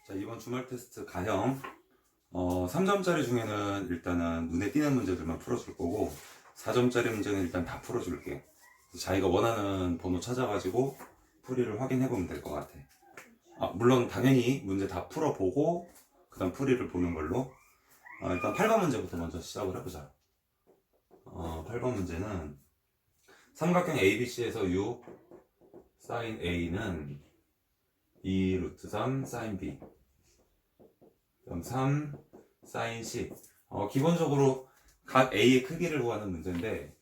자, 이번 주말 테스트 가형 3점짜리 중에는 일단은 눈에 띄는 문제들만 풀어줄 거고 4점짜리 문제는 일단 다 풀어줄게. 자기가 원하는 번호 찾아가지고 풀이를 확인해 보면 될 것 같아. 물론 당연히 문제 다 풀어보고 그 다음 풀이를 보는 걸로. 일단 8번 문제부터 먼저 시작을 해보자. 8번 문제는 삼각형 ABC에서 6 sin A는 2 루트 3 sin B 그럼 3 sin C. 기본적으로 각 A의 크기를 구하는 문제인데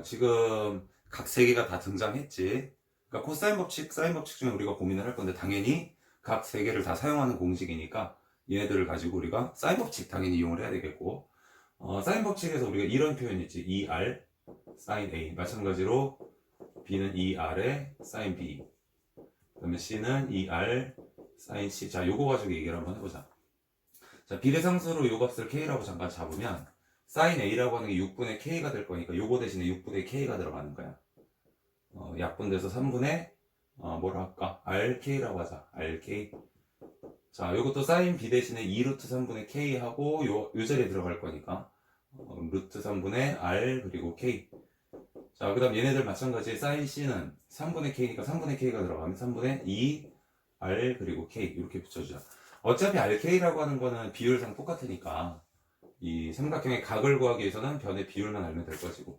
지금 각 3개가 다 등장했지. 그러니까 코사인 법칙, 사인 법칙 중에 우리가 고민을 할 건데 당연히 각 3개를 다 사용하는 공식이니까 얘네들을 가지고 우리가 사인 법칙 당연히 이용을 해야 되겠고, 사인 법칙에서 우리가 이런 표현이 있지. 2R sin A. 마찬가지로 B는 2R에 sin B, 그 다음에 C는 2R sin C. 자, 요거 가지고 얘기를 한번 해보자. 자, 비례상수로 요 값을 K라고 잠깐 잡으면 sin A라고 하는 게 6분의 K가 될 거니까 요거 대신에 6분의 K가 들어가는 거야. 약분돼서 3분의 뭐라 할까? RK라고 하자. RK. 자, 요것도 sin B 대신에 2루트 3분의 K 하고 요 자리에 들어갈 거니까 루트 3분의 R 그리고 K. 자, 그 다음 얘네들 마찬가지 sin C는 3분의 K니까 3분의 K가 들어가면 3분의 2 R 그리고 K 이렇게 붙여주자. 어차피 RK라고 하는 거는 비율상 똑같으니까 이 삼각형의 각을 구하기 위해서는 변의 비율만 알면 될 것이고,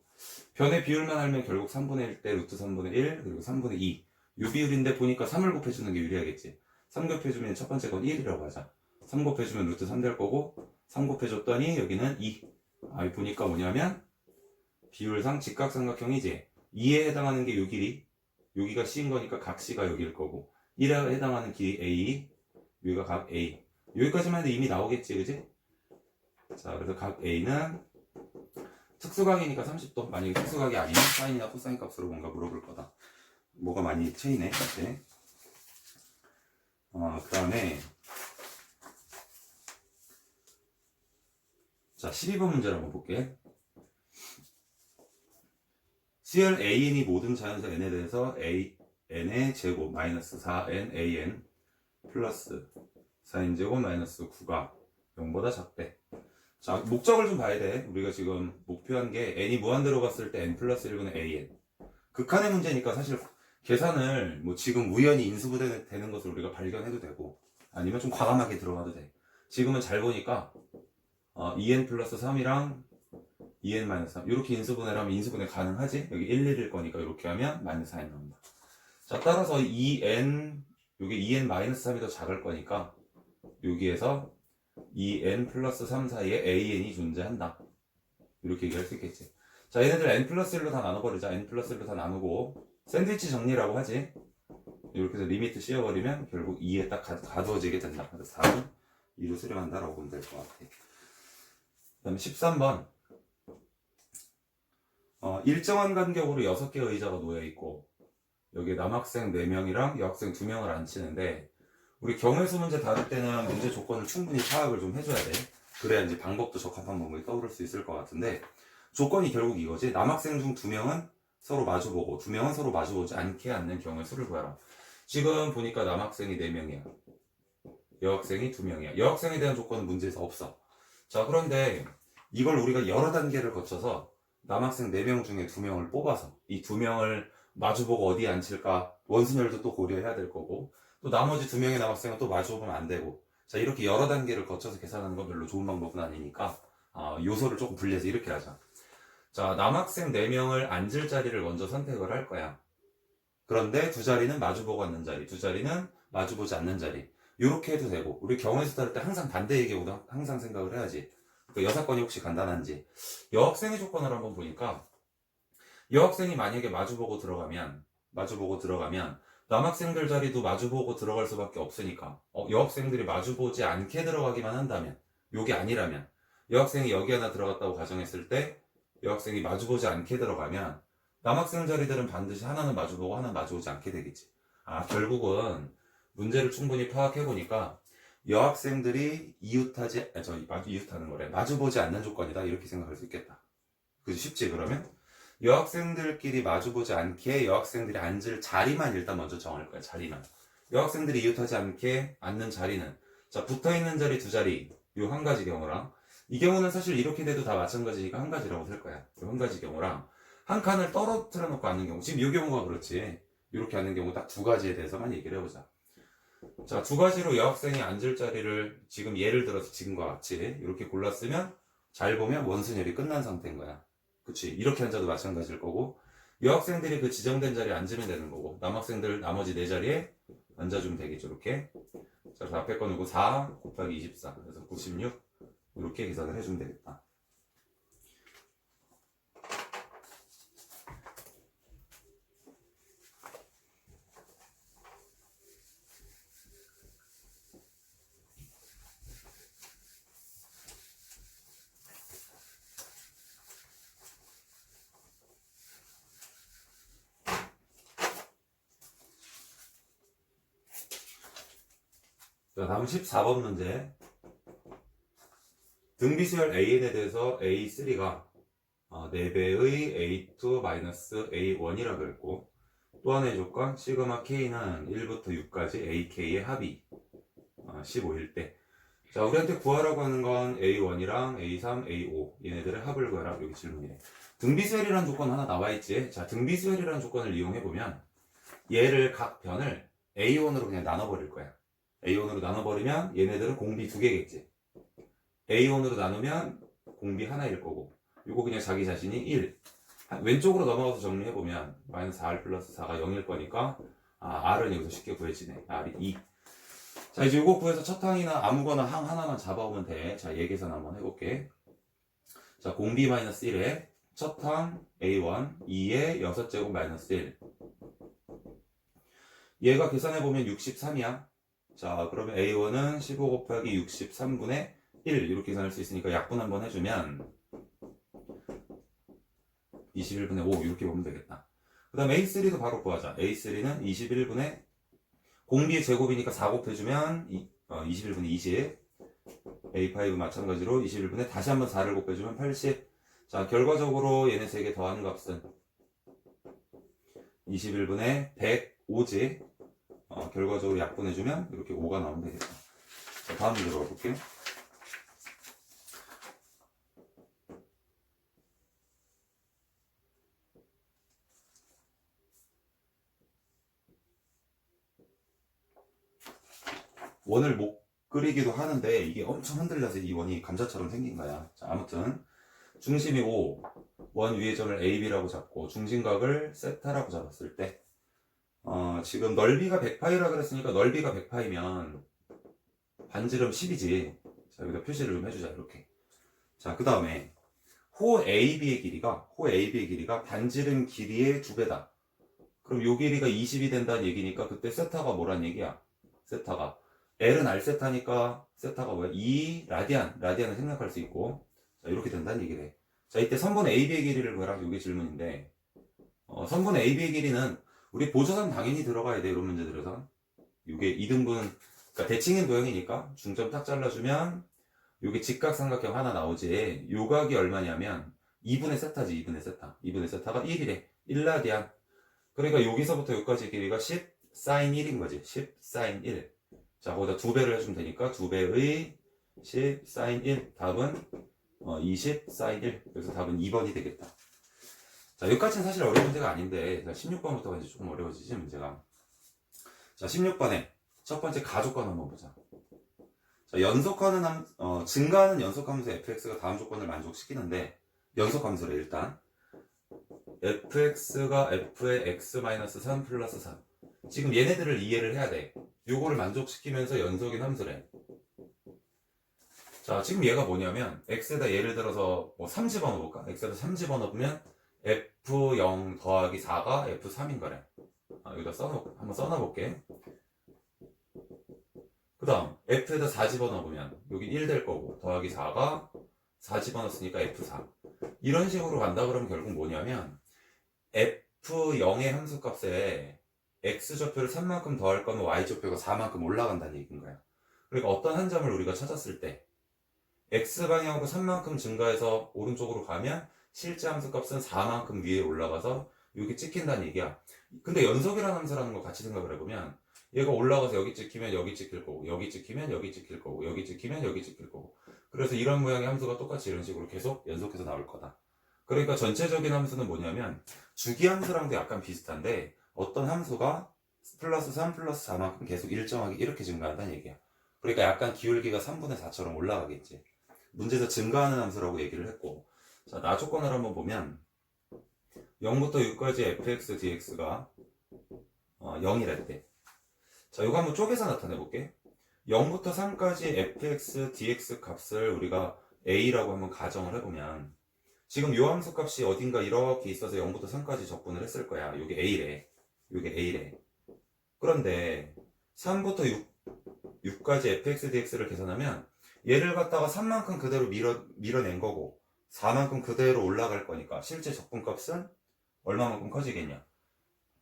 변의 비율만 알면 결국 3분의 1 대 루트 3분의 1 그리고 3분의 2 요 비율인데 보니까 3을 곱해주는 게 유리하겠지. 3 곱해주면 첫 번째 건 1이라고 하자. 3 곱해주면 루트 3 될 거고 3 곱해줬더니 여기는 2. 보니까 뭐냐면 비율상 직각삼각형이지. 2에 해당하는 게 요 길이, 여기가 C인 거니까 각 C가 여기일 거고 1에 해당하는 길이 A, 여기가 각 A. 여기까지만 해도 이미 나오겠지, 그지? 자, 그래서 각 A는 특수각이니까 30도. 만약에 특수각이 아니면 사인이나 코사인 값으로 뭔가 물어볼 거다. 뭐가 많이 트이네, 이제. 그 다음에 자, 12번 문제를 한번 볼게. 수열 AN이 모든 자연수 N에 대해서 N의 제곱 마이너스 4N AN 플러스 4N제곱 마이너스 9가 0보다 작대. 자, 목적을 좀 봐야 돼. 우리가 지금 목표한 게 N이 무한대로 갔을 때 N 플러스 1분의 AN. 극한의 문제니까 사실 계산을 뭐 지금 우연히 인수분해 되는 것을 우리가 발견해도 되고 아니면 좀 과감하게 들어가도 돼. 지금은 잘 보니까 2N 플러스 3이랑 2N 마이너스 3 이렇게 인수분해를 하면 인수분해 가능하지? 여기 1, 1일 거니까 이렇게 하면 마이너스 4N 나온다. 자, 따라서 2N 여기 2N 마이너스 3이 더 작을 거니까 여기에서 2N 플러스 3 사이에 AN이 존재한다. 이렇게 얘기할 수 있겠지. 자, 얘네들 N 플러스 1로 다 나눠버리자. N 플러스 1로 다 나누고 샌드위치 정리라고 하지. 이렇게 해서 리미트 씌워버리면 결국 2에 딱 가두어지게 된다. 그래서 4는 2로 수렴한다라고 보면 될 것 같아. 그 다음에 13번. 일정한 간격으로 6개의 의자가 놓여있고 여기에 남학생 4명이랑 여학생 2명을 앉히는데 우리 경우의 수 문제 다룰 때는 문제 조건을 충분히 파악을 좀 해줘야 돼. 그래야 이제 방법도 적합한 방법이 떠오를 수 있을 것 같은데, 조건이 결국 이거지. 남학생 중 2명은 서로 마주보고 2명은 서로 마주보지 않게 앉는 경우의 수를 구하라. 지금 보니까 남학생이 4명이야. 여학생이 2명이야. 여학생에 대한 조건은 문제에서 없어. 자, 그런데 이걸 우리가 여러 단계를 거쳐서 남학생 4명 중에 2명을 뽑아서 이 2명을 마주보고 어디에 앉힐까 원순열도 또 고려해야 될 거고, 또 나머지 2명의 남학생은 또 마주보면 안 되고, 자, 이렇게 여러 단계를 거쳐서 계산하는 건 별로 좋은 방법은 아니니까 요소를 조금 분리해서 이렇게 하자. 자, 남학생 4명을 앉을 자리를 먼저 선택을 할 거야. 그런데 두 자리는 마주보고 앉는 자리, 두 자리는 마주보지 않는 자리, 이렇게 해도 되고, 우리 경우에서 다룰 때 항상 반대의 경우도 항상 생각을 해야지. 그 여사건이 혹시 간단한지. 여학생의 조건을 한번 보니까 여학생이 만약에 마주보고 들어가면 남학생들 자리도 마주보고 들어갈 수밖에 없으니까 여학생들이 마주보지 않게 들어가기만 한다면, 요게 아니라면, 여학생이 여기 하나 들어갔다고 가정했을 때 여학생이 마주보지 않게 들어가면 남학생 자리들은 반드시 하나는 마주보고 하나는 마주보지 않게 되겠지. 결국은 문제를 충분히 파악해보니까 여학생들이 이웃하는 거래. 마주보지 않는 조건이다. 이렇게 생각할 수 있겠다. 그지? 쉽지? 그러면 여학생들끼리 마주보지 않게 여학생들이 앉을 자리만 일단 먼저 정할 거야. 자리만. 여학생들이 이웃하지 않게 앉는 자리는 자, 붙어있는 자리 두 자리, 요 한 가지 경우랑, 이 경우는 사실 이렇게 돼도 다 마찬가지니까 한 가지라고 쓸 거야. 요 한 가지 경우랑, 한 칸을 떨어뜨려 놓고 앉는 경우, 지금 이 경우가 그렇지. 이렇게 앉는 경우 딱 두 가지에 대해서만 얘기를 해보자. 자, 두 가지로 여학생이 앉을 자리를 지금 예를 들어서 지금과 같이 이렇게 골랐으면 잘 보면 원순열이 끝난 상태인 거야. 그치? 이렇게 앉아도 마찬가지일 거고, 여학생들이 그 지정된 자리에 앉으면 되는 거고, 남학생들 나머지 네 자리에 앉아주면 되겠죠. 이렇게. 자, 그래서 앞에 거 누구 4 곱하기 24. 그래서 96. 이렇게 계산을 해주면 되겠다. 자, 다음 14번 문제. 등비수열 AN에 대해서 A3가 4배의 A2-A1이라 그랬고, 또 하나의 조건 시그마 K는 1부터 6까지 AK의 합이 15일 때, 자, 우리한테 구하라고 하는 건 A1이랑 A3, A5 얘네들의 합을 구하라. 여기 질문이래. 등비수열이라는 조건 하나 나와있지. 자, 등비수열이라는 조건을 이용해보면 얘를 각 변을 A1으로 그냥 나눠버릴 거야. A1으로 나눠버리면 얘네들은 공비 두 개겠지. A1으로 나누면 공비 하나일 거고, 이거 그냥 자기 자신이 1. 왼쪽으로 넘어가서 정리해보면 마이너스 R 플러스 4가 0일 거니까 R은 여기서 쉽게 구해지네. R이 2. 자, 이제 이거 구해서 첫 항이나 아무거나 항 하나만 잡아오면 돼. 자, 얘 계산 한번 해볼게. 자, 공비 마이너스 1에 첫 항 A1 2에 6제곱 마이너스 1. 얘가 계산해보면 63이야. 자, 그러면 A1은 15 곱하기 63분의 1 이렇게 계산할 수 있으니까 약분 한번 해주면 21분의 5 이렇게 보면 되겠다. 그 다음 A3도 바로 구하자. A3는 21분의 공비의 제곱이니까 4 곱해주면 21분의 20. A5 마찬가지로 21분의 다시 한번 4를 곱해주면 80. 자, 결과적으로 얘네 세 개 더하는 값은 21분의 105지. 결과적으로 약분해주면 이렇게 5가 나오면 되겠다. 자, 다음 문제로 가볼게요. 원을 못 그리기도 하는데 이게 엄청 흔들려서 이 원이 감자처럼 생긴 거야. 자, 아무튼 중심이 5, 원 위의 점을 AB라고 잡고 중심각을 세타라고 잡았을 때 지금 넓이가 100파이라 그랬으니까 넓이가 100파이면 반지름 10이지. 자, 여기다 표시를 좀 해주자. 이렇게. 자, 그 다음에 호 AB의 길이가 반지름 길이의 2배다. 그럼 요 길이가 20이 된다는 얘기니까 그때 세타가 뭐란 얘기야? 세타가 L은 R세타니까 세타가 뭐야? 2 라디안을 생략할 수 있고, 자, 이렇게 된다는 얘기래. 자, 이때 선분 AB의 길이를 구해라. 이게 질문인데, 선분 AB의 길이는 우리 보조선 당연히 들어가야 돼. 이런 문제들에선. 이게 2등분, 그러니까 대칭인 도형이니까 중점 딱 잘라주면 이게 직각삼각형 하나 나오지. 요 각이 얼마냐면 2분의 세타지. 2분의 세타. 2분의 세타가 1이래. 1라디안. 그러니까 여기서부터 여기까지 길이가 10 사인 1인 거지. 10 사인 1. 자, 거기다 2배를 해주면 되니까 2배의 10 사인 1. 답은 20 사인 1. 그래서 답은 2번이 되겠다. 자, 여기까지는 사실 어려운 문제가 아닌데, 16번부터가 이제 조금 어려워지지, 문제가. 자, 16번에 첫 번째 가족관 한번 보자. 자, 연속하는 증가하는 연속함수 fx가 다음 조건을 만족시키는데, 연속함수래, 일단. fx가 f의 x-3 플러스 3. 지금 얘네들을 이해를 해야 돼. 요거를 만족시키면서 연속인 함수래. 자, 지금 얘가 뭐냐면, x에다 예를 들어서 3 집어넣어볼까? x에다 3 집어넣으면, f0 더하기 4가 f3인 거래. 여기다 한번 써놔볼게. 그 다음 f에다 4 집어넣으면 여기 1 될 거고, 더하기 4가 4 집어넣었으니까 f4. 이런 식으로 간다 그러면 결국 뭐냐면 f0의 함수값에 x좌표를 3만큼 더할 거면 y좌표가 4만큼 올라간다는 얘기인 거야. 그러니까 어떤 한 점을 우리가 찾았을 때 x방향으로 3만큼 증가해서 오른쪽으로 가면 실제 함수값은 4만큼 위에 올라가서 여기 찍힌다는 얘기야. 근데 연속이라는 함수라는 거 같이 생각을 해보면 얘가 올라가서 여기 찍히면 여기 찍힐 거고, 여기 찍히면 여기 찍힐 거고, 여기 찍히면 여기 찍힐 거고. 그래서 이런 모양의 함수가 똑같이 이런 식으로 계속 연속해서 나올 거다. 그러니까 전체적인 함수는 뭐냐면 주기 함수랑도 약간 비슷한데 어떤 함수가 플러스 3 플러스 4만큼 계속 일정하게 이렇게 증가한다는 얘기야. 그러니까 약간 기울기가 3분의 4처럼 올라가겠지. 문제에서 증가하는 함수라고 얘기를 했고, 자, 나 조건을 한번 보면 0부터 6까지 fx dx가 0이랬대. 자, 이거 한번 쪼개서 나타내 볼게. 0부터 3까지 fx dx 값을 우리가 a라고 한번 가정을 해보면 지금 요 함수 값이 어딘가 이렇게 있어서 0부터 3까지 적분을 했을 거야. 요게 a래. 요게 a래. 그런데 3부터 6까지 fx dx를 계산하면 얘를 갖다가 3만큼 그대로 밀어낸 거고 4만큼 그대로 올라갈 거니까 실제 적분값은 얼마만큼 커지겠냐?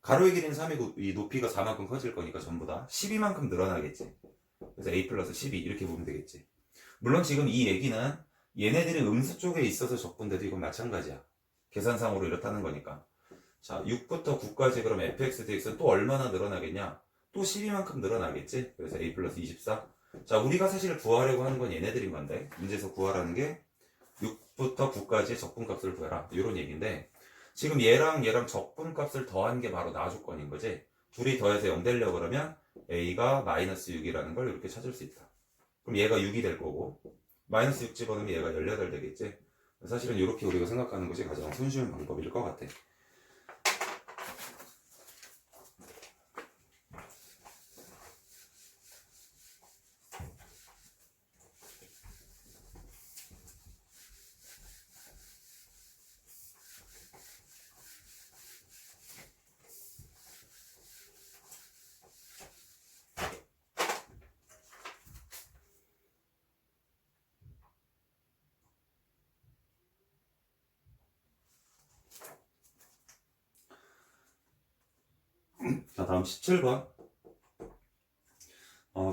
가로의 길이는 3이고 이 높이가 4만큼 커질 거니까 전부 다 12만큼 늘어나겠지. 그래서 a 플러스 12 이렇게 보면 되겠지. 물론 지금 이 얘기는 얘네들이 음수 쪽에 있어서 적분돼도 이건 마찬가지야. 계산상으로 이렇다는 거니까. 자, 6부터 9까지 그럼 fx dx는 또 얼마나 늘어나겠냐? 또 12만큼 늘어나겠지. 그래서 a 플러스 24. 자, 우리가 사실 구하려고 하는 건 얘네들인 건데 문제에서 구하라는 게 6부터 9까지의 적분값을 구해라 이런 얘기인데 지금 얘랑 적분값을 더한 게 바로 나 조건인 거지. 둘이 더해서 0 되려고 그러면 a가 마이너스 6이라는 걸 이렇게 찾을 수 있다. 그럼 얘가 6이 될 거고 마이너스 6 집어넣으면 얘가 18 되겠지. 사실은 이렇게 우리가 생각하는 것이 가장 손쉬운 방법일 것 같아. 자, 다음 17번.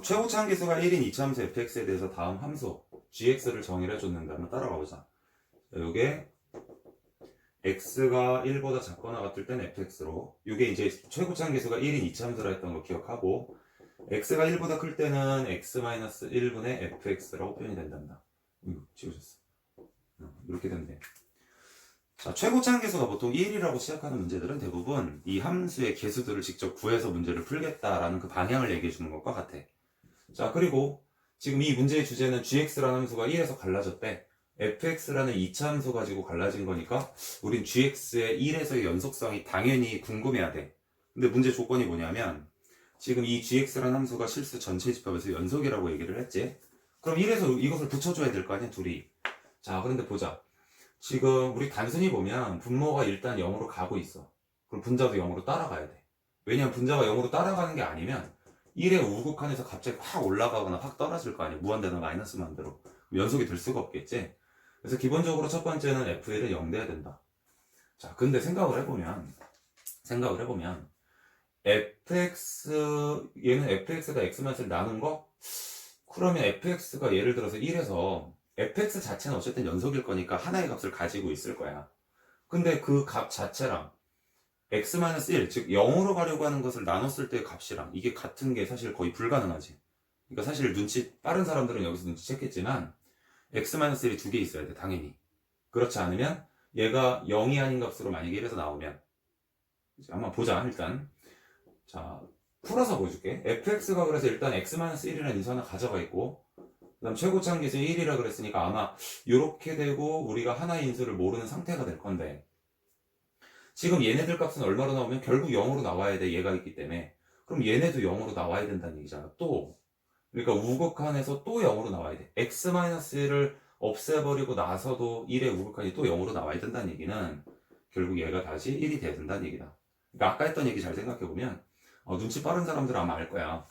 최고 참기수가 1인 이차함수 fx에 대해서 다음 함수 gx를 정의를 해줬는데 한번 따라가 보자. 요게 x가 1보다 작거나 같을 땐 fx로, 요게 이제 최고 참기수가 1인 이차함수라 했던 거 기억하고 x가 1보다 클 때는 x-1분의 fx라고 표현이 된단다. 지워졌어. 이렇게 된대. 자, 최고차항 계수가 보통 1이라고 시작하는 문제들은 대부분 이 함수의 계수들을 직접 구해서 문제를 풀겠다라는 그 방향을 얘기해 주는 것과 같아. 자, 그리고 지금 이 문제의 주제는 gx라는 함수가 1에서 갈라졌대. fx라는 2차 함수 가지고 갈라진 거니까 우린 gx의 1에서의 연속성이 당연히 궁금해야 돼. 근데 문제 조건이 뭐냐면 지금 이 gx라는 함수가 실수 전체 집합에서 연속이라고 얘기를 했지. 그럼 1에서 이것을 붙여줘야 될 거 아니야, 둘이. 자, 그런데 보자. 지금 우리 단순히 보면 분모가 일단 0으로 가고 있어. 그럼 분자도 0으로 따라가야 돼. 왜냐면 분자가 0으로 따라가는 게 아니면 1의 우극한에서 갑자기 확 올라가거나 확 떨어질 거 아니야. 무한대나 마이너스 만대로. 연속이 될 수가 없겠지. 그래서 기본적으로 첫 번째는 f1은 0 돼야 된다. 자, 근데 생각을 해보면 얘는 fx가 x만을 나눈 거? 그러면 fx가 예를 들어서 1에서 fx 자체는 어쨌든 연속일 거니까 하나의 값을 가지고 있을 거야. 근데 그 값 자체랑 x-1, 즉 0으로 가려고 하는 것을 나눴을 때의 값이랑 이게 같은 게 사실 거의 불가능하지. 그러니까 사실 빠른 사람들은 여기서 눈치챘겠지만 x-1이 두 개 있어야 돼, 당연히. 그렇지 않으면 얘가 0이 아닌 값으로 만약에 1에서 나오면 한번 보자, 일단. 자, 풀어서 보여줄게. fx가 그래서 일단 x-1이라는 인수 하나 가져가 있고 그 다음 최고차항계수 1이라 그랬으니까 아마 이렇게 되고 우리가 하나의 인수를 모르는 상태가 될 건데 지금 얘네들 값은 얼마로 나오면 결국 0으로 나와야 돼. 얘가 있기 때문에. 그럼 얘네도 0으로 나와야 된다는 얘기잖아. 또 그러니까 우극한에서 또 0으로 나와야 돼. x-1을 없애버리고 나서도 1의 우극한이 또 0으로 나와야 된다는 얘기는 결국 얘가 다시 1이 돼야 된다는 얘기다. 그러니까 아까 했던 얘기 잘 생각해보면 눈치 빠른 사람들은 아마 알 거야.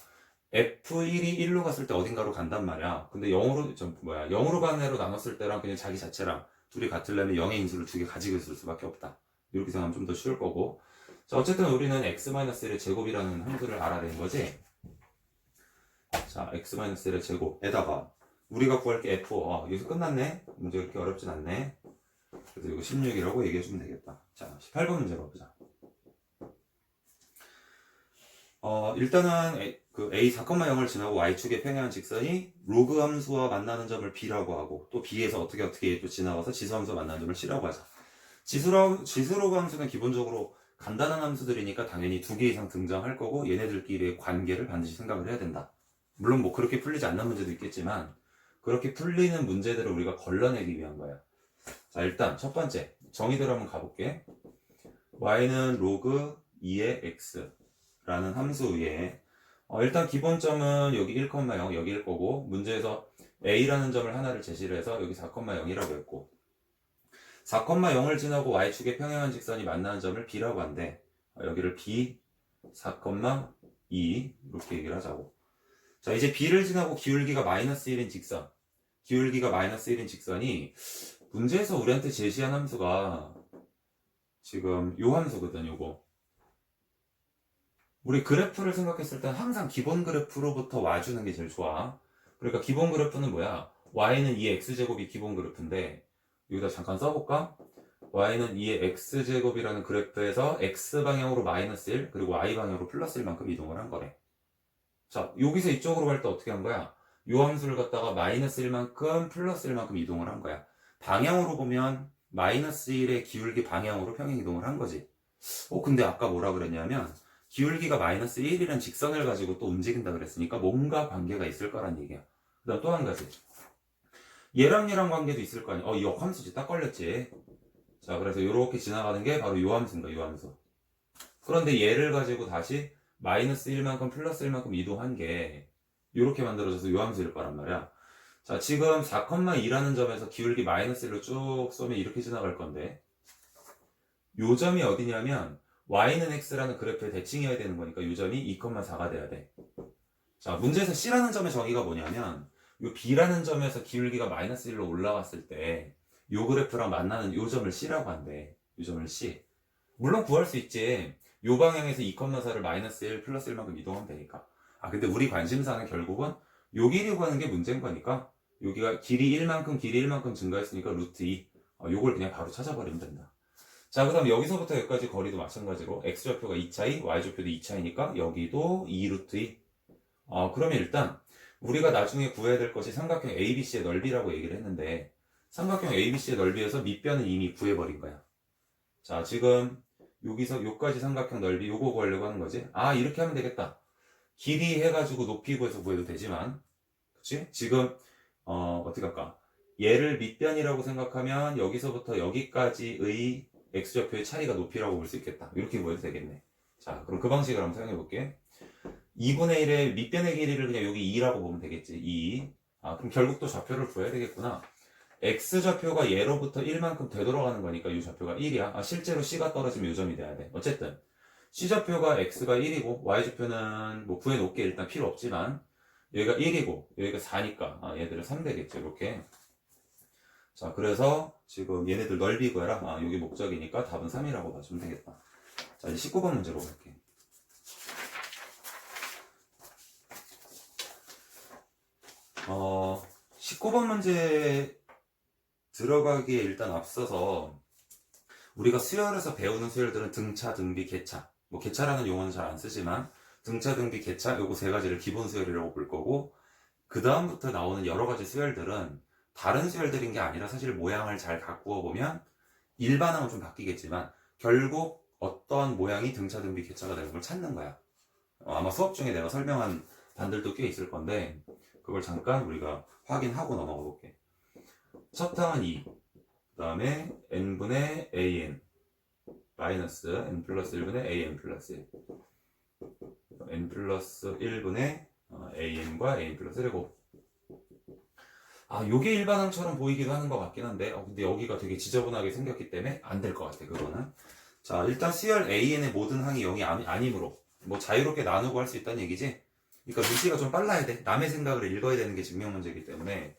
F1이 1로 갔을 때 어딘가로 간단 말이야. 근데 0으로 가는 애로 나눴을 때랑 그냥 자기 자체랑 둘이 같으려면 0의 인수를 두 개 가지고 있을 수밖에 없다. 이렇게 생각하면 좀 더 쉬울 거고. 자, 어쨌든 우리는 x-1의 제곱이라는 함수를 알아낸 거지. 자, x-1의 제곱에다가 우리가 구할 게 f, 여기서 끝났네. 문제 그렇게 어렵진 않네. 그래서 이거 16이라고 얘기해주면 되겠다. 자, 18번 문제 봐보자. 일단은 그 a 4,0을 지나고 y축에 평행한 직선이 로그 함수와 만나는 점을 b라고 하고 또 b에서 어떻게 또 지나가서 지수 함수와 만나는 점을 c라고 하자. 지수로그 함수는 기본적으로 간단한 함수들이니까 당연히 2개 이상 등장할 거고 얘네들끼리의 관계를 반드시 생각을 해야 된다. 물론 뭐 그렇게 풀리지 않는 문제도 있겠지만 그렇게 풀리는 문제들을 우리가 걸러내기 위한 거야. 자, 일단 첫 번째 정의대로 한번 가볼게. y는 로그 2의 x라는 함수 위에 일단 기본점은 여기 1,0 여기일 거고 문제에서 a라는 점을 하나를 제시를 해서 여기 4,0이라고 했고 4,0을 지나고 y축에 평행한 직선이 만나는 점을 b라고 한대. 여기를 b 4,2 이렇게 얘기를 하자고. 자, 이제 b를 지나고 기울기가 -1인 직선 기울기가 -1인 직선이 문제에서 우리한테 제시한 함수가 지금 요 함수거든. 요거 우리 그래프를 생각했을 땐 항상 기본 그래프로부터 와주는 게 제일 좋아. 그러니까 기본 그래프는 뭐야? y는 2의 x제곱이 기본 그래프인데 여기다 잠깐 써볼까? y는 2의 x제곱이라는 그래프에서 x방향으로 -1 그리고 y방향으로 +1만큼 이동을 한 거래. 자, 여기서 이쪽으로 갈 때 어떻게 한 거야? 요 함수를 갖다가 -1만큼 +1만큼 이동을 한 거야. 방향으로 보면 -1의 기울기 방향으로 평행 이동을 한 거지. 근데 아까 뭐라 그랬냐면 기울기가 -1이라는 직선을 가지고 또 움직인다 그랬으니까 뭔가 관계가 있을 거란 얘기야. 그 다음 또 한 가지. 얘랑 관계도 있을 거 아니야. 이 역함수지. 딱 걸렸지. 자, 그래서 이렇게 지나가는 게 바로 요 함수인가, 요 함수. 그런데 얘를 가지고 다시 -1만큼 +1만큼 이동한 게 이렇게 만들어져서 요 함수일 거란 말이야. 자, 지금 4,2라는 점에서 기울기 -1로 쭉 쏘면 이렇게 지나갈 건데 요 점이 어디냐면 y는 x라는 그래프의 대칭이어야 되는 거니까 요 점이 2,4가 돼야 돼. 자, 문제에서 c라는 점의 정의가 뭐냐면 요 b라는 점에서 기울기가 -1로 올라왔을 때 요 그래프랑 만나는 요 점을 c라고 한대. 요 점을 c. 물론 구할 수 있지. 요 방향에서 2,4를 -1 +1만큼 이동하면 되니까. 근데 우리 관심사는 결국은 요 길이 구하는 게 문제인 거니까 여기가 길이 1만큼 증가했으니까 루트 2. 요걸 그냥 바로 찾아버리면 된다. 자, 그 다음 여기서부터 여기까지 거리도 마찬가지로 x좌표가 2차이, y좌표도 2차이니까 여기도 2루트 2. 그러면 일단 우리가 나중에 구해야 될 것이 삼각형 ABC의 넓이라고 얘기를 했는데 삼각형 ABC의 넓이에서 밑변은 이미 구해버린 거야. 자, 지금 여기서 요까지 삼각형 넓이 요거 구하려고 하는 거지. 이렇게 하면 되겠다. 길이 해가지고 높이 구해서 구해도 되지만 그치? 지금 어떻게 할까? 얘를 밑변이라고 생각하면 여기서부터 여기까지의 x좌표의 차이가 높이라고 볼 수 있겠다. 이렇게 구해도 되겠네. 자, 그럼 그 방식을 한번 사용해 볼게. 2분의 1의 밑변의 길이를 그냥 여기 2라고 보면 되겠지. 2. 그럼 결국 또 좌표를 구해야 되겠구나. x좌표가 얘로부터 1만큼 되돌아가는 거니까 이 좌표가 1이야. 실제로 c가 떨어지면 이 점이 돼야 돼. 어쨌든 c좌표가 x가 1이고 y좌표는 뭐 구해놓게 일단 필요 없지만 여기가 1이고 여기가 4니까 얘들은 3 되겠죠. 이렇게. 자, 그래서 지금 얘네들 넓이 구해라. 여기 목적이니까 답은 3이라고 봐주면 되겠다. 자, 이제 19번 문제로 갈게. 19번 문제 들어가기에 일단 앞서서 우리가 수열에서 배우는 수열들은 등차, 등비, 개차. 뭐 개차라는 용어는 잘 안 쓰지만 등차, 등비, 개차 요거 세 가지를 기본 수열이라고 볼 거고 그 다음부터 나오는 여러 가지 수열들은 다른 수열들인 게 아니라 사실 모양을 잘 가꾸어 보면 일반항은 좀 바뀌겠지만 결국 어떠한 모양이 등차, 등비, 개차가 되는 걸 찾는 거야. 아마 수업 중에 내가 설명한 반들도 꽤 있을 건데 그걸 잠깐 우리가 확인하고 넘어가 볼게. 첫 항은 2, 그 다음에 n분의 an 마이너스 n 플러스 1분의 an 플러스 1 n 플러스 1분의 an과 an 플러스 1이고 요게 일반항처럼 보이기도 하는 것 같긴 한데 근데 여기가 되게 지저분하게 생겼기 때문에 안 될 것 같아. 그거는. 자, 일단 수열 an의 모든 항이 0이 아니므로 뭐 자유롭게 나누고 할 수 있다는 얘기지. 그러니까 눈치가 좀 빨라야 돼. 남의 생각을 읽어야 되는 게 증명 문제이기 때문에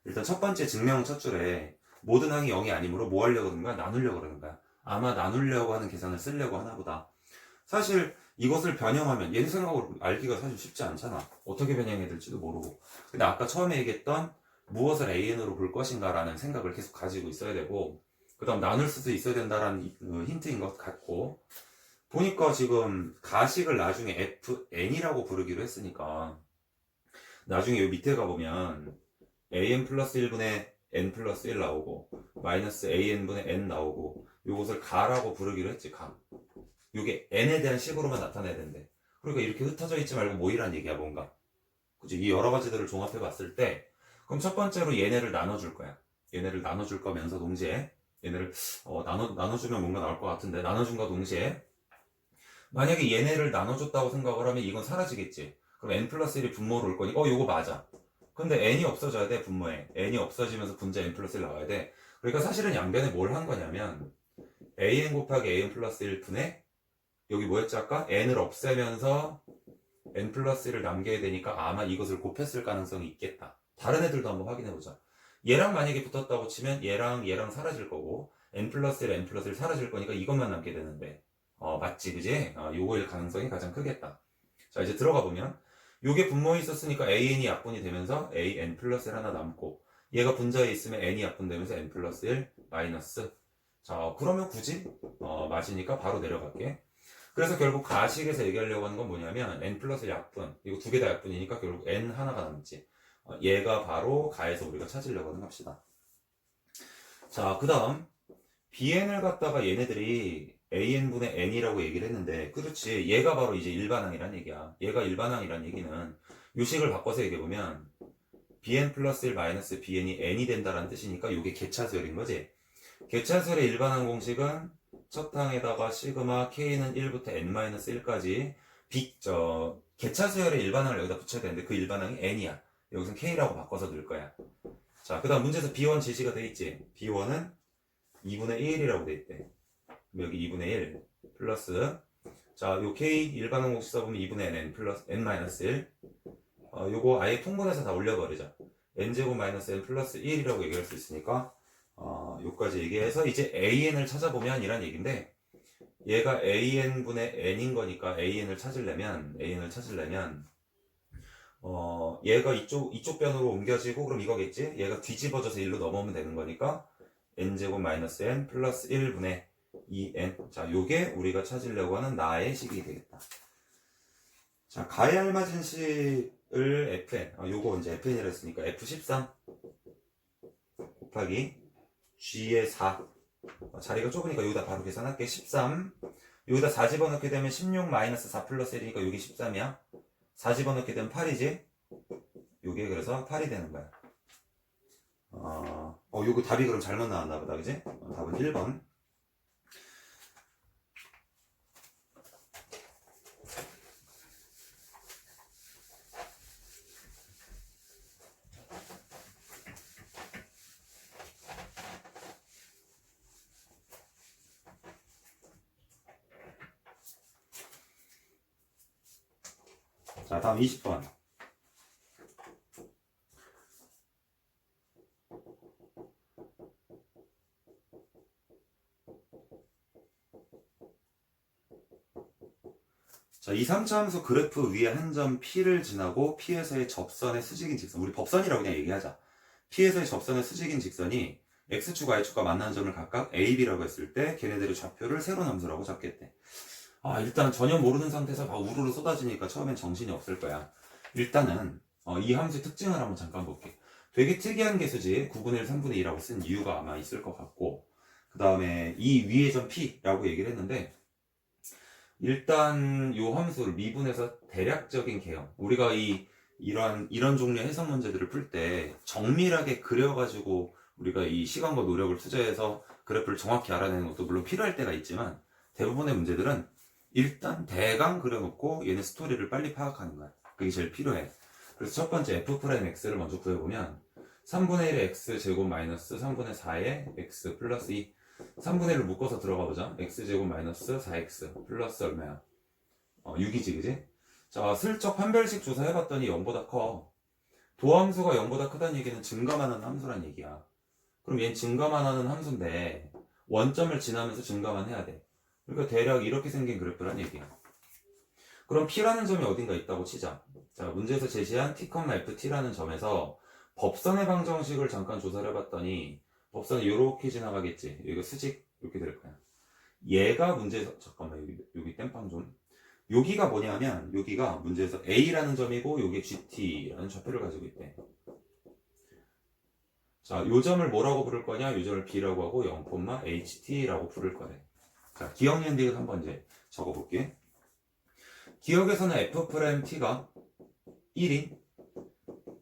일단 첫 번째 증명 첫 줄에 모든 항이 0이 아니므로 뭐 하려고 그러는 거야? 나누려고 그러는 거야. 아마 나누려고 하는 계산을 쓰려고 하나 보다. 사실 이것을 변형하면 얘네 생각으로 알기가 사실 쉽지 않잖아. 어떻게 변형해야 될지도 모르고. 근데 아까 처음에 얘기했던 무엇을 an으로 볼 것인가 라는 생각을 계속 가지고 있어야 되고 그 다음 나눌 수도 있어야 된다라는 힌트인 것 같고 보니까 지금 가식을 나중에 fn이라고 부르기로 했으니까 나중에 요 밑에 가보면 an 플러스 1분의 n 플러스 1 나오고 마이너스 an분의 n 나오고 요것을 가라고 부르기로 했지. 가. 요게 n에 대한 식으로만 나타내야 된대. 그러니까 이렇게 흩어져 있지 말고 모이란 얘기야. 뭔가 그치? 이 여러 가지들을 종합해 봤을 때 그럼 첫 번째로 얘네를 나눠줄 거야. 얘네를 나눠줄 거면서 동시에 얘네를 나눠주면 뭔가 나올 것 같은데 나눠준과 동시에 만약에 얘네를 나눠줬다고 생각을 하면 이건 사라지겠지. 그럼 n 플러스 1이 분모로 올 거니까 요거 맞아. 근데 n이 없어져야 돼. 분모에 n이 없어지면서 분자 n 플러스 1 나와야 돼. 그러니까 사실은 양변에 뭘 한 거냐면 an 곱하기 an 플러스 1 분의 여기 뭐였지 아까? n을 없애면서 n 플러스 1을 남겨야 되니까 아마 이것을 곱했을 가능성이 있겠다. 다른 애들도 한번 확인해보자. 얘랑 만약에 붙었다고 치면 얘랑 사라질 거고 n 플러스 1, n 플러스 1 사라질 거니까 이것만 남게 되는데 맞지 그지? 요거일 가능성이 가장 크겠다. 자 이제 들어가 보면 요게 분모에 있었으니까 an이 약분이 되면서 an 플러스 1 하나 남고 얘가 분자에 있으면 n이 약분되면서 n 플러스 1 마이너스. 자 그러면 굳이 맞으니까 바로 내려갈게. 그래서 결국 가식에서 얘기하려고 하는 건 뭐냐면 n 플러스 1 약분 이거 두 개 다 약분이니까 결국 n 하나가 남지. 얘가 바로 가에서 우리가 찾으려고 하는 합시다. 자 그 다음 bn을 갖다가 얘네들이 an분의 n이라고 얘기를 했는데 그렇지 얘가 바로 이제 일반항이란 얘기야. 얘가 일반항이란 얘기는 요 식을 바꿔서 얘기해보면 bn 플러스 1 마이너스 bn이 n이 된다는 뜻이니까 이게 개차수열인 거지. 개차수열의 일반항 공식은 첫 항에다가 시그마 k는 1부터 n-1까지 개차수열의 일반항을 여기다 붙여야 되는데 그 일반항이 n이야. 여기서 k라고 바꿔서 넣을 거야. 자, 그 다음 문제에서 b1 제시가 돼 있지. b1은 2분의 1이라고 돼 있대. 여기 2분의 1 플러스 자, 요 k 일반항 공식 써보면 2분의 n 플러스 n-1 요거 아예 통분해서 다 올려버리자. n제곱 마이너스 n 플러스 1이라고 얘기할 수 있으니까 요까지 얘기해서 이제 an을 찾아보면 이란 얘기인데 얘가 an분의 n인 거니까 an을 찾으려면 얘가 이쪽 변으로 옮겨지고 그럼 이거겠지? 얘가 뒤집어져서 1로 넘어오면 되는 거니까 n제곱 마이너스 n 플러스 1분의 2n. 자, 요게 우리가 찾으려고 하는 나의 식이 되겠다. 자, 가에 알맞은 식을 fn. 요거 이제 fn이라 했으니까 f13 곱하기 g의 4. 자리가 좁으니까 여기다 바로 계산할게. 13. 여기다 4 집어넣게 되면 16 마이너스 4 플러스 1이니까 여기 13이야. 4 집어넣게 되면 8이지? 요게 그래서 8이 되는 거야. 요거 답이 그럼 잘못 나왔나 보다, 그지? 답은 1번. 자, 다음 20번. 자, 이 3차 함수 그래프 위에 한 점 P를 지나고 P에서의 접선의 수직인 직선, 우리 법선이라고 그냥 얘기하자. P에서의 접선의 수직인 직선이 X축과 Y축과 만나는 점을 각각 A, B라고 했을 때 걔네들의 좌표를 세로는 함수라고 잡겠대. 일단 전혀 모르는 상태에서 막 우르르 쏟아지니까 처음엔 정신이 없을 거야. 일단은 이 함수의 특징을 한번 잠깐 볼게. 되게 특이한 개수지. 9분의 1, 3분의 2라고 쓴 이유가 아마 있을 것 같고 그 다음에 이 위의 점 P라고 얘기를 했는데 일단 요 함수를 미분해서 대략적인 개형, 우리가 이런 종류의 해석 문제들을 풀 때 정밀하게 그려가지고 우리가 이 시간과 노력을 투자해서 그래프를 정확히 알아내는 것도 물론 필요할 때가 있지만 대부분의 문제들은 일단 대강 그려놓고 얘네 스토리를 빨리 파악하는 거야. 그게 제일 필요해. 그래서 첫 번째 f'x를 먼저 구해보면 3분의 1의 x 제곱 마이너스 3분의 4의 x 플러스 2 3분의 1을 묶어서 들어가 보자. x제곱 마이너스 4x 플러스 얼마야? 6이지 그지? 자, 슬쩍 판별식 조사해봤더니 0보다 커. 도함수가 0보다 크다는 얘기는 증가만 하는 함수란 얘기야. 그럼 얘는 증가만 하는 함수인데 원점을 지나면서 증가만 해야 돼. 그러니까 대략 이렇게 생긴 그래프란 얘기야. 그럼 P라는 점이 어딘가 있다고 치자. 자, 문제에서 제시한 t, ft라는 점에서 법선의 방정식을 잠깐 조사를 해봤더니 법선이 요렇게 지나가겠지. 여기가 수직 이렇게 될 거야. 얘가 문제에서, 잠깐만, 여기 땜빵 좀. 여기가 뭐냐면, 여기가 문제에서 A라는 점이고, 여기 GT라는 좌표를 가지고 있대. 자, 요 점을 뭐라고 부를 거냐? 요 점을 B라고 하고 0,HT라고 부를 거래. 자, 기억 연딕을 한번 이제 적어볼게. 기억에서는 F'T가 1인,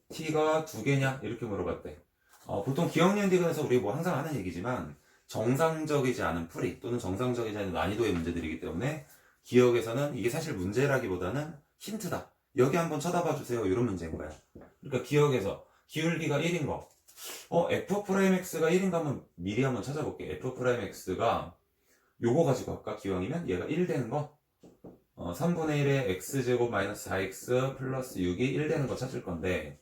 T가 2개냐? 이렇게 물어봤대. 보통 기억 연딕에서 우리 뭐 항상 하는 얘기지만, 정상적이지 않은 풀이 또는 정상적이지 않은 난이도의 문제들이기 때문에 기억에서는 이게 사실 문제라기보다는 힌트다. 여기 한번 쳐다봐 주세요. 이런 문제인 거야. 그러니까 기억에서 기울기가 1인 거. F'X가 1인가 한번 미리 한번 찾아볼게. F'X가 요거 가지고 할까? 기왕이면 얘가 1 되는 거. 3분의 1에 x제곱 마이너스 4x 플러스 6이 1 되는 거 찾을 건데,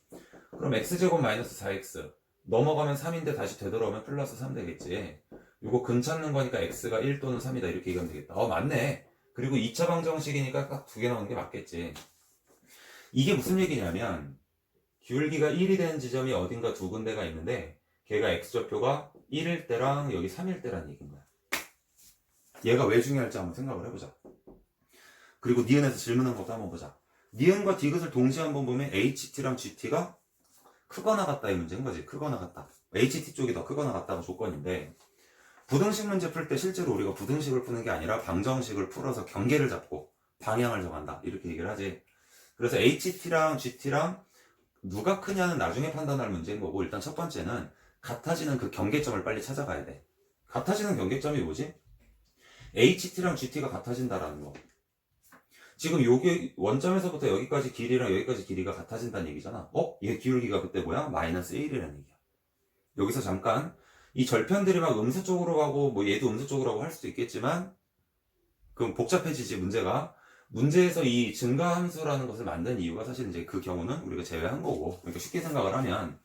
그럼 x제곱 마이너스 4x 넘어가면 3인데 다시 되돌아오면 플러스 3 되겠지. 요거 근 찾는 거니까 x가 1 또는 3이다 이렇게 얘기하면 되겠다. 맞네. 그리고 2차 방정식이니까 딱 2개 나오는 게 맞겠지. 이게 무슨 얘기냐면 기울기가 1이 되는 지점이 어딘가 두 군데가 있는데 걔가 x좌표가 1일 때랑 여기 3일 때라는 얘기인 거야. 얘가 왜 중요할지 한번 생각을 해보자. 그리고 니은에서 질문한 것도 한번 보자. 니은과 디귿을 동시에 한번 보면 HT랑 GT가 크거나 같다 이 문제인 거지. 크거나 같다. HT 쪽이 더 크거나 같다가 조건인데, 부등식 문제 풀 때 실제로 우리가 부등식을 푸는 게 아니라 방정식을 풀어서 경계를 잡고 방향을 정한다 이렇게 얘기를 하지. 그래서 HT랑 GT랑 누가 크냐는 나중에 판단할 문제인 거고, 일단 첫 번째는 같아지는 그 경계점을 빨리 찾아가야 돼. 같아지는 경계점이 뭐지? HT랑 GT가 같아진다라는 거. 지금 여기 원점에서부터 여기까지 길이랑 여기까지 길이가 같아진다는 얘기잖아. 얘 기울기가 그때 뭐야? 마이너스 1이라는 얘기야. 여기서 잠깐 이 절편들이 막 음수 쪽으로 가고 뭐 얘도 음수 쪽으로 가고 할 수도 있겠지만, 그럼 복잡해지지 문제가. 문제에서 이 증가함수라는 것을 만든 이유가 사실 이제 그 경우는 우리가 제외한 거고, 그러니까 쉽게 생각을 하면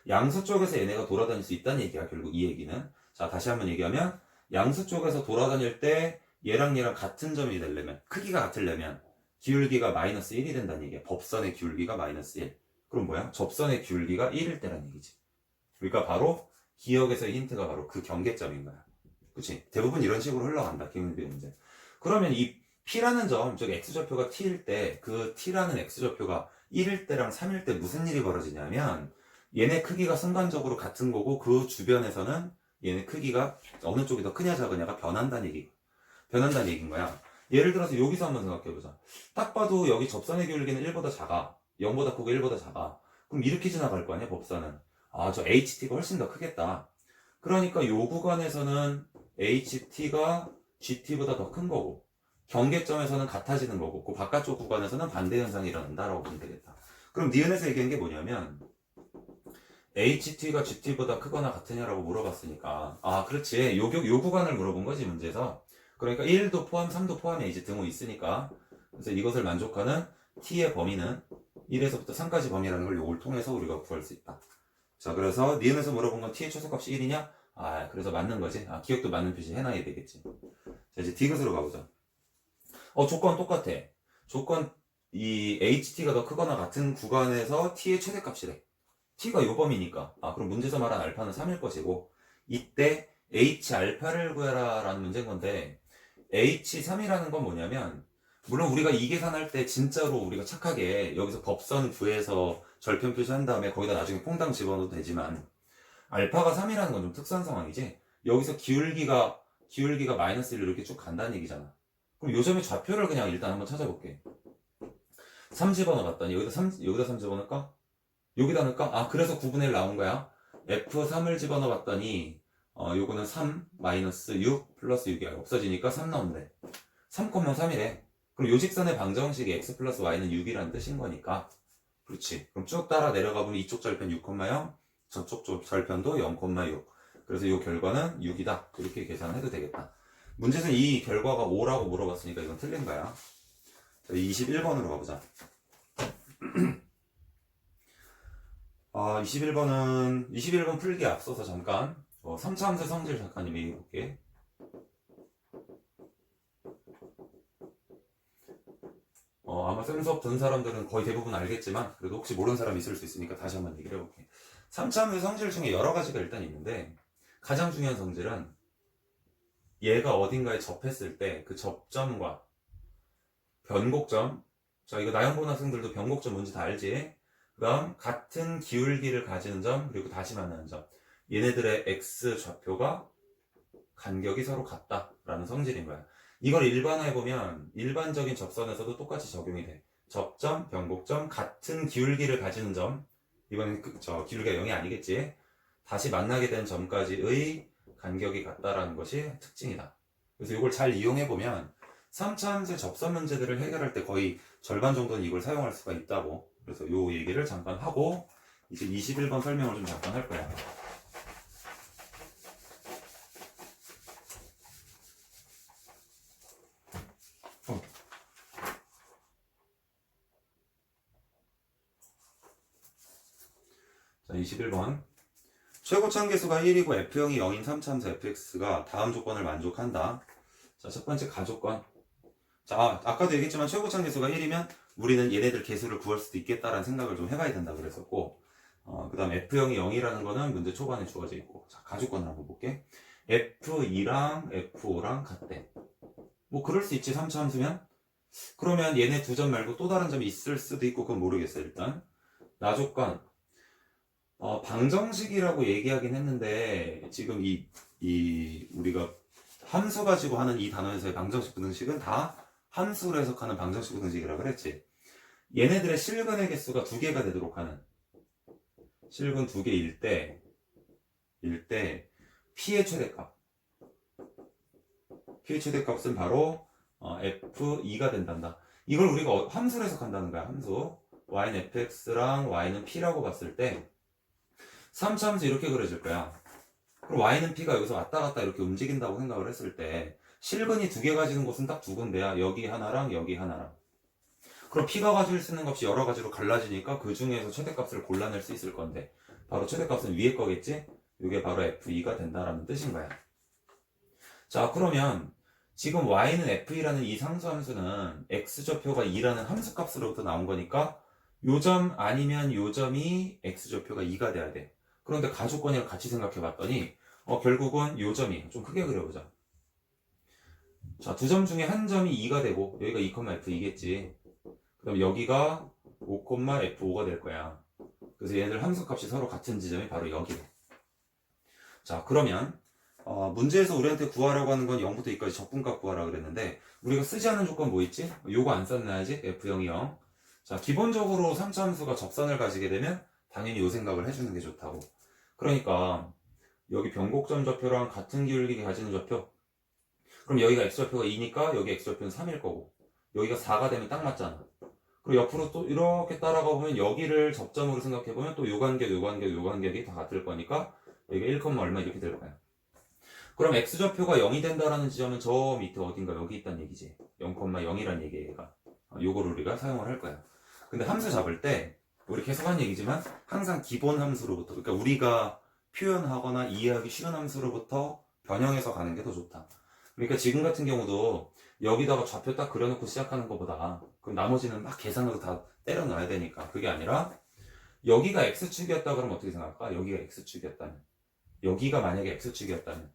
양수 쪽에서 얘네가 돌아다닐 수 있다는 얘기야. 결국 이 얘기는. 자, 다시 한번 얘기하면 양수 쪽에서 돌아다닐 때 얘랑 같은 점이 되려면, 크기가 같으려면 기울기가 마이너스 1이 된다는 얘기야. 법선의 기울기가 마이너스 1. 그럼 뭐야? 접선의 기울기가 1일 때라는 얘기지. 그러니까 바로 기억에서의 힌트가 바로 그 경계점인 거야. 그치? 대부분 이런 식으로 흘러간다. 기울기 문제. 그러면 이 P라는 점, 즉 X좌표가 T일 때, 그 T라는 X좌표가 1일 때랑 3일 때 무슨 일이 벌어지냐면, 얘네 크기가 순간적으로 같은 거고, 그 주변에서는 얘네 크기가 어느 쪽이 더 크냐 작으냐가 변한다는 얘기인 거야. 예를 들어서 여기서 한번 생각해보자. 딱 봐도 여기 접선의 기울기는 1보다 작아. 0보다 크고 1보다 작아. 그럼 이렇게 지나갈 거 아니야, 법선은. 저 HT가 훨씬 더 크겠다. 그러니까 요 구간에서는 HT가 GT보다 더 큰 거고, 경계점에서는 같아지는 거고, 그 바깥쪽 구간에서는 반대 현상이 일어난다라고 보면 되겠다. 그럼 니은에서 얘기한 게 뭐냐면, HT가 GT보다 크거나 같으냐라고 물어봤으니까, 그렇지. 요 구간을 물어본 거지, 문제에서. 그러니까 1도 포함, 3도 포함에 이제 등호 있으니까, 그래서 이것을 만족하는 T의 범위는 1에서부터 3까지 범위라는 걸 요걸 통해서 우리가 구할 수 있다. 자, 그래서 니은에서 물어본 건 T의 최소값이 1이냐? 그래서 맞는 거지. 기억도 맞는 표시 해놔야 되겠지. 자, 이제 디귿으로 가보자. 조건 똑같아. 조건, 이 HT가 더 크거나 같은 구간에서 T의 최대값이래. T가 요 범위니까. 그럼 문제에서 말한 알파는 3일 것이고, 이때 H알파를 구해라 라는 문제인 건데, H3이라는 건 뭐냐면, 물론 우리가 이 계산할 때 진짜로 우리가 착하게 여기서 법선 구해서 절편 표시한 다음에 거기다 나중에 퐁당 집어넣어도 되지만, 알파가 3이라는 건 좀 특수한 상황이지. 여기서 기울기가 마이너스 1로 이렇게 쭉 간다는 얘기잖아. 그럼 요 점의 좌표를 그냥 일단 한번 찾아볼게. 3 집어넣어봤더니 여기다 3 집어넣을까? 여기다 넣을까? 그래서 9분의 1 나온 거야. F3을 집어넣어봤더니 요거는 3 마이너스 6 플러스 6이야. 없어지니까 3 나온대. 3,3이래. 그럼 요 직선의 방정식이 x 플러스 y는 6이라는 뜻인 거니까. 그렇지. 그럼 쭉 따라 내려가 보면 이쪽 절편 6,0, 저쪽 절편도 0,6. 그래서 요 결과는 6이다. 이렇게 계산해도 되겠다. 문제는 이 결과가 5라고 물어봤으니까 이건 틀린 거야. 자, 21번으로 가보자. 21번 풀기에 앞서서 잠깐 3차 함수 성질 잠깐 얘기해볼게. 아마 쌤 수업 듣는 사람들은 거의 대부분 알겠지만 그래도 혹시 모르는 사람이 있을 수 있으니까 다시 한번 얘기를 해볼게. 3차 함수 성질 중에 여러 가지가 일단 있는데 가장 중요한 성질은 얘가 어딘가에 접했을 때 그 접점과 변곡점, 자 이거 나영본 학생들도 변곡점 뭔지 다 알지? 그 다음 같은 기울기를 가지는 점, 그리고 다시 만나는 점, 얘네들의 x 좌표가 간격이 서로 같다라는 성질인 거야. 이걸 일반화해보면 일반적인 접선에서도 똑같이 적용이 돼. 접점, 변곡점, 같은 기울기를 가지는 점, 이번엔 기울기가 0이 아니겠지? 다시 만나게 된 점까지의 간격이 같다라는 것이 특징이다. 그래서 이걸 잘 이용해보면 3차 함수의 접선 문제들을 해결할 때 거의 절반 정도는 이걸 사용할 수가 있다고. 그래서 요 얘기를 잠깐 하고 이제 21번 설명을 좀 잠깐 할 거야. 자, 21번. 최고차 계수가 1이고 F형이 0인 3차 함수 fx가 다음 조건을 만족한다. 자, 첫 번째 가조건. 자, 아까도 얘기했지만 최고차 계수가 1이면 우리는 얘네들 계수를 구할 수도 있겠다라는 생각을 좀 해봐야 된다 그랬었고, 그 다음 F형이 0이라는 거는 문제 초반에 주어져 있고. 자, 가조건을 한번 볼게. F2랑 F5랑 같대. 뭐 그럴 수 있지, 3차 함수면. 그러면 얘네 두 점 말고 또 다른 점이 있을 수도 있고 그건 모르겠어. 일단 나조건, 방정식이라고 얘기하긴 했는데 지금 우리가 함수 가지고 하는 이 단원에서의 방정식 부등식은 다 함수로 해석하는 방정식 부등식이라고 그랬지. 얘네들의 실근의 개수가 두 개가 되도록 하는, 실근 두 개일 때 P의 최대값은 바로 F2가 된단다. 이걸 우리가 함수로 해석한다는 거야. 함수. y는 fx랑 y는 p라고 봤을 때 3차 함수 이렇게 그려질 거야. 그럼 y는 p가 여기서 왔다 갔다 이렇게 움직인다고 생각을 했을 때 실근이 두 개 가지는 곳은 딱 두 군데야. 여기 하나랑 여기 하나랑. 그럼 p가 가질 수 있는 값이 여러 가지로 갈라지니까 그 중에서 최대값을 골라낼 수 있을 건데 바로 최대값은 위에 거겠지? 이게 바로 F2가 된다라는 뜻인 거야. 자, 그러면 지금 y는 f2라는 이 상수함수는 x좌표가 2라는 함수값으로부터 나온 거니까 요 점 아니면 요 점이 x좌표가 2가 돼야 돼. 그런데 가조건이랑 같이 생각해 봤더니 결국은 요 점이 좀 크게 그려보자. 자, 두 점 중에 한 점이 2가 되고 여기가 2,f2겠지. 그럼 여기가 5,f5가 될 거야. 그래서 얘네들 함수값이 서로 같은 지점이 바로 여기래. 자, 그러면 문제에서 우리한테 구하라고 하는 건 0부터 2까지 적분값 구하라 그랬는데 우리가 쓰지 않은 조건 뭐 있지? 요거 안 썼나야지? F0이 0. 자, 기본적으로 3차 함수가 접선을 가지게 되면 당연히 요 생각을 해주는 게 좋다고. 그러니까 여기 변곡점 좌표랑 같은 기울기 가지는 좌표, 그럼 여기가 x좌표가 2니까 여기 x좌표는 3일 거고 여기가 4가 되면 딱 맞잖아. 그리고 옆으로 또 이렇게 따라가 보면 여기를 접점으로 생각해 보면 또 요 간격, 요 간격, 요 간격이 다 같을 거니까 여기가 1, 얼마 이렇게 될 거야. 그럼 x좌표가 0이 된다라는 지점은 저 밑에 어딘가 여기 있다는 얘기지. 0,0이란 얘기가. 요걸 우리가 사용을 할 거야. 근데 함수 잡을 때 우리 계속 한 얘기지만 항상 기본 함수로부터, 그러니까 우리가 표현하거나 이해하기 쉬운 함수로부터 변형해서 가는 게 더 좋다. 그러니까 지금 같은 경우도 여기다가 좌표 딱 그려놓고 시작하는 것보다 그럼 나머지는 막 계산으로 다 때려 넣어야 되니까 그게 아니라 여기가 x축이었다 그러면 어떻게 생각할까? 여기가 x축이었다면, 여기가 만약에 x축이었다면,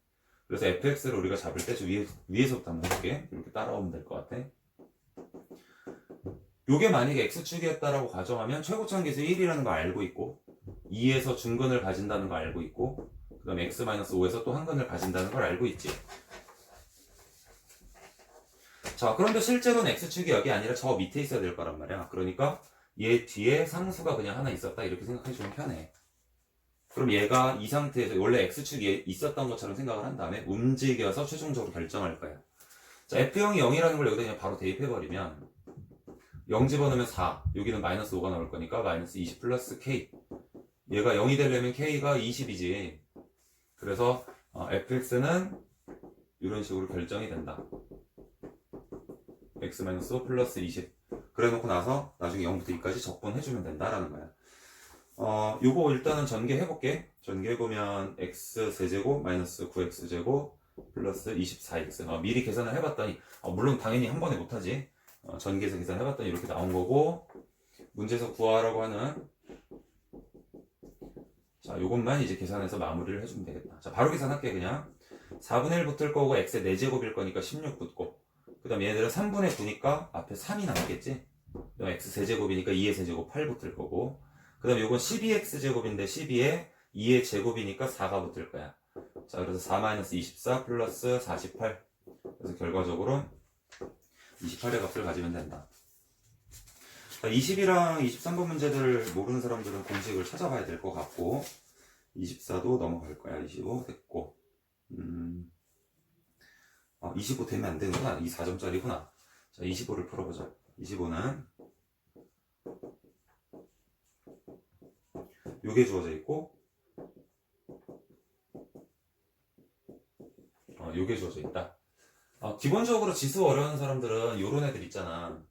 그래서 fx를 우리가 잡을 때 위에서부터 한번 볼게. 이렇게 따라오면 될 것 같아. 요게 만약에 x축이었다라고 가정하면 최고차원 계수 1이라는 거 알고 있고 2에서 중근을 가진다는 거 알고 있고 그 다음에 x-5에서 또 한 근을 가진다는 걸 알고 있지. 자, 그런데 실제로는 x축이 여기 아니라 저 밑에 있어야 될 거란 말이야. 그러니까 얘 뒤에 상수가 그냥 하나 있었다 이렇게 생각해주면 편해. 그럼 얘가 이 상태에서 원래 x축이 있었던 것처럼 생각을 한 다음에 움직여서 최종적으로 결정할 거야. 자, f형이 0이라는 걸 여기다 그냥 바로 대입해버리면 0 집어넣으면 4, 여기는 마이너스 5가 나올 거니까 마이너스 20 플러스 k. 얘가 0이 되려면 k가 20이지. 그래서 fx는 이런 식으로 결정이 된다. x-5 플러스 20. 그래 놓고 나서 나중에 0부터 2까지 적분해주면 된다라는 거야. 요거 일단은 전개해볼게. 전개해보면 x-세제곱 마이너스 9x제곱 플러스 24x. 미리 계산을 해봤더니 물론 당연히 한 번에 못하지. 전개해서 계산해봤더니 이렇게 나온 거고, 문제에서 구하라고 하는, 자, 요것만 이제 계산해서 마무리를 해주면 되겠다. 자, 바로 계산할게, 그냥. 4분의 1 붙을 거고 x의 4제곱일 거니까 16 붙고, 그 다음 얘네들은 3분의 9니까 앞에 3이 남겠지. 그 다음 x 세제곱이니까 2의 세제곱 8 붙을 거고, 그 다음 요건 12x 제곱인데 12에 2의 제곱이니까 4가 붙을 거야. 자, 그래서 4-24 플러스 48. 그래서 결과적으로 28의 값을 가지면 된다. 20이랑 23번 문제들 모르는 사람들은 공식을 찾아봐야 될 것 같고, 24도 넘어갈 거야. 25 됐고, 25 되면 안 되는구나. 이 4점짜리구나. 자, 25를 풀어보자. 25는 요게 주어져 있고, 요게 주어져 있다. 기본적으로 지수 어려운 사람들은 요런 애들 있잖아.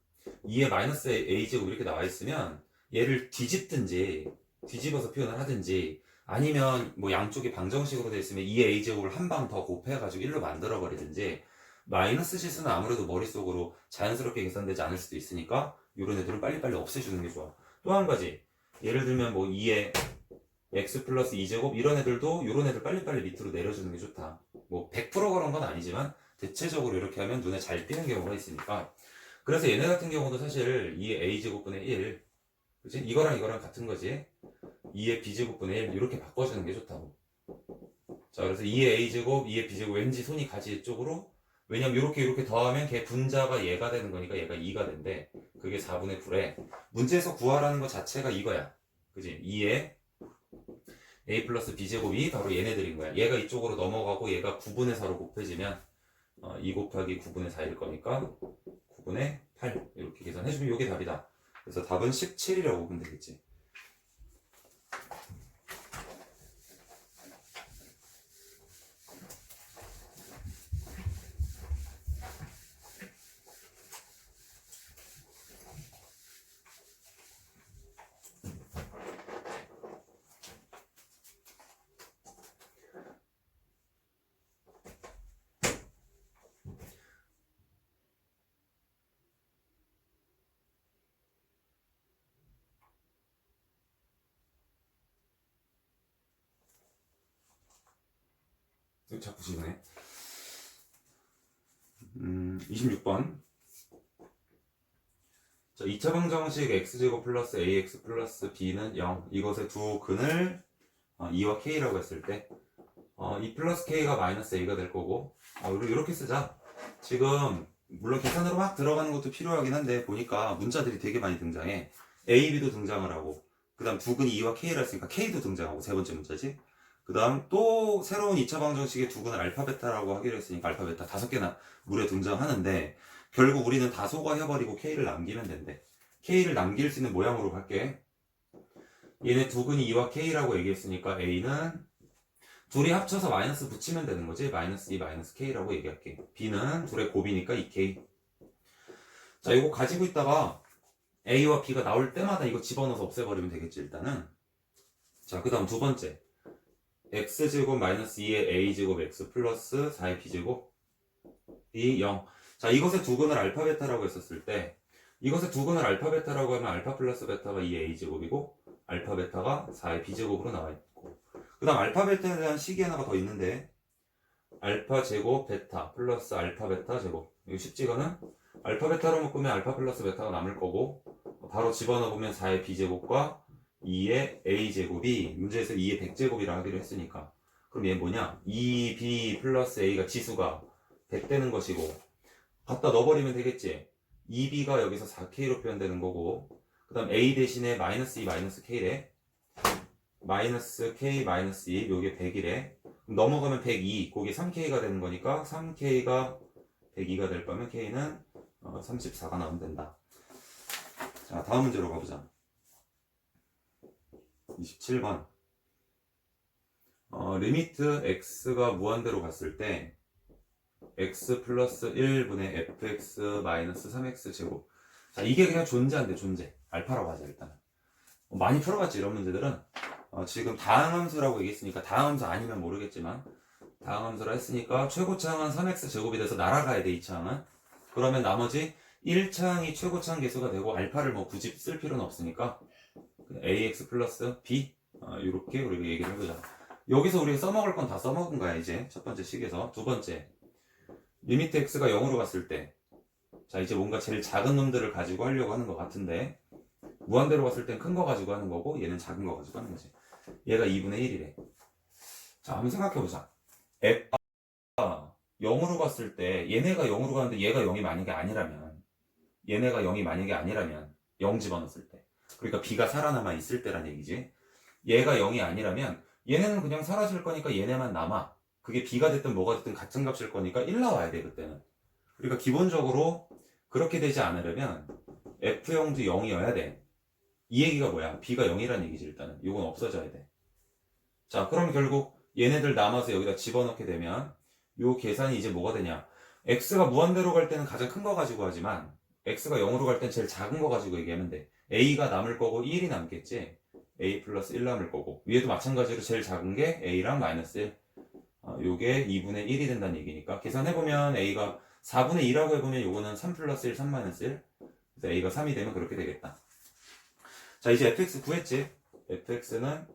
2의 마이너스 a제곱 이렇게 나와 있으면 얘를 뒤집든지 뒤집어서 표현을 하든지, 아니면 뭐 양쪽이 방정식으로 되어 있으면 2의 a제곱을 한 방 더 곱해가지고 1로 만들어 버리든지, 마이너스 지수는 아무래도 머릿속으로 자연스럽게 계산되지 않을 수도 있으니까 요런 애들은 빨리빨리 없애주는 게 좋아. 또 한 가지, 예를 들면 뭐 2의 x 플러스 2제곱 이런 애들도 요런 애들 빨리빨리 밑으로 내려주는 게 좋다. 뭐 100% 그런 건 아니지만 대체적으로 이렇게 하면 눈에 잘 띄는 경우가 있으니까. 그래서 얘네 같은 경우도 사실 2의 a제곱분의 1, 그치? 이거랑 같은 거지. 2의 b제곱분의 1 이렇게 바꿔주는 게 좋다고. 자, 그래서 2의 a제곱, 2의 b제곱 왠지 손이 가지 이쪽으로. 왜냐면 이렇게 더하면 걔 분자가 얘가 되는 거니까 얘가 2가 된대. 그게 4분의 9래. 문제에서 구하라는 것 자체가 이거야. 그지? 2의 a 플러스 b제곱이 바로 얘네들인 거야. 얘가 이쪽으로 넘어가고 얘가 9분의 4로 곱해지면 2 곱하기 9분의 4일 거니까 9분의 8 이렇게 계산해주면 이게 답이다. 그래서 답은 17이라고 보면 되겠지. 자꾸 지우네. 26번. 자, 2차 방정식 x제곱 플러스 ax 플러스 b는 0. 이것의 두 근을 2와 k라고 했을 때 2 플러스 k가 마이너스 a가 될 거고, 이렇게 쓰자. 지금 물론 계산으로 막 들어가는 것도 필요하긴 한데 보니까 문자들이 되게 많이 등장해. a, b도 등장을 하고, 그 다음 두 근이 2와 k라 했으니까 k도 등장하고, 세 번째 문자지. 그 다음 또 새로운 2차 방정식의 두 근을 알파 베타라고 하기로 했으니까 알파 베타 5개나 무려 등장하는데, 결국 우리는 다소화해버리고 k를 남기면 된대. k를 남길 수 있는 모양으로 갈게. 얘네 두 근이 2와 k라고 얘기했으니까 a는 둘이 합쳐서 마이너스 붙이면 되는 거지. 마이너스 2 마이너스 k라고 얘기할게. b는 둘의 곱이니까 2k. 자, 이거 가지고 있다가 a와 b가 나올 때마다 이거 집어넣어서 없애버리면 되겠지, 일단은. 자, 그 다음 두 번째. x제곱 마이너스 2의 a제곱 x 플러스 4의 b제곱 이 0. 자, 이것의 두 근을 알파 베타라고 했었을 때, 이것의 두 근을 알파 베타라고 하면 알파 플러스 베타가 2의 a제곱이고 알파 베타가 4의 b제곱으로 나와 있고, 그 다음 알파 베타에 대한 식이 하나가 더 있는데, 알파 제곱 베타 플러스 알파 베타 제곱. 이거 쉽지거는 알파 베타로 묶으면 알파 플러스 베타가 남을 거고, 바로 집어넣으면 4의 b제곱과 2의 a제곱이 문제에서 2의 100제곱이라 하기로 했으니까, 그럼 얘 뭐냐? 2b 플러스 a가 지수가 100 되는 것이고, 갖다 넣어버리면 되겠지. 2b가 여기서 4k로 표현되는 거고, 그 다음 a 대신에 마이너스 2 마이너스 k래. 마이너스 k 마이너스 2 요게 100이래. 넘어가면 102, 그게 3k가 되는 거니까 3k가 102가 될 거면 k는 34가 나오면 된다. 자, 다음 문제로 가보자. 27번. 리미트 x가 무한대로 갔을 때 x 플러스 1분의 fx 마이너스 3x 제곱. 자, 이게 그냥 존재한대, 존재. 알파라고 하자, 일단. 많이 풀어봤지, 이런 문제들은. 지금 다항함수라고 얘기했으니까, 다항함수 아니면 모르겠지만, 다항함수라 했으니까, 최고차항은 3x 제곱이 돼서 날아가야 돼, 2차항은. 그러면 나머지 1차항이 최고차항 개수가 되고, 알파를 뭐 굳이 쓸 필요는 없으니까, ax 플러스 b, 이렇게 우리가 얘기를 해보자. 여기서 우리가 써먹을 건 다 써먹은 거야 이제 첫 번째 식에서. 두 번째, 리미트 x가 0으로 갔을 때, 자 이제 뭔가 제일 작은 놈들을 가지고 하려고 하는 것 같은데, 무한대로 갔을 땐 큰 거 가지고 하는 거고 얘는 작은 거 가지고 하는 거지. 얘가 2분의 1이래. 자 한번 생각해보자. f가 0으로 갔을 때 얘네가 0으로 가는데 얘가 0이 만약에 아니라면, 얘네가 0이 만약에 아니라면 0 집어넣었을 때, 그러니까 b가 살아남아 있을 때란 얘기지. 얘가 0이 아니라면 얘네는 그냥 사라질 거니까 얘네만 남아. 그게 b가 됐든 뭐가 됐든 같은 값일 거니까 1 나와야 돼 그때는. 그러니까 기본적으로 그렇게 되지 않으려면 f형도 0이어야 돼. 이 얘기가 뭐야? b가 0이란 얘기지 일단은. 이건 없어져야 돼. 자 그럼 결국 얘네들 남아서 여기다 집어넣게 되면 요 계산이 이제 뭐가 되냐? x가 무한대로 갈 때는 가장 큰 거 가지고 하지만 x가 0으로 갈 땐 제일 작은 거 가지고 얘기하면 돼. a가 남을 거고 1이 남겠지. a 플러스 1 남을 거고, 위에도 마찬가지로 제일 작은 게 a랑 마이너스 1, 요게 2분의 1이 된다는 얘기니까 계산해보면 a가 4분의 2라고 해보면 요거는 3 플러스 1, 3 마이너스 1, 그래서 a가 3이 되면 그렇게 되겠다. 자 이제 fx 구했지. fx는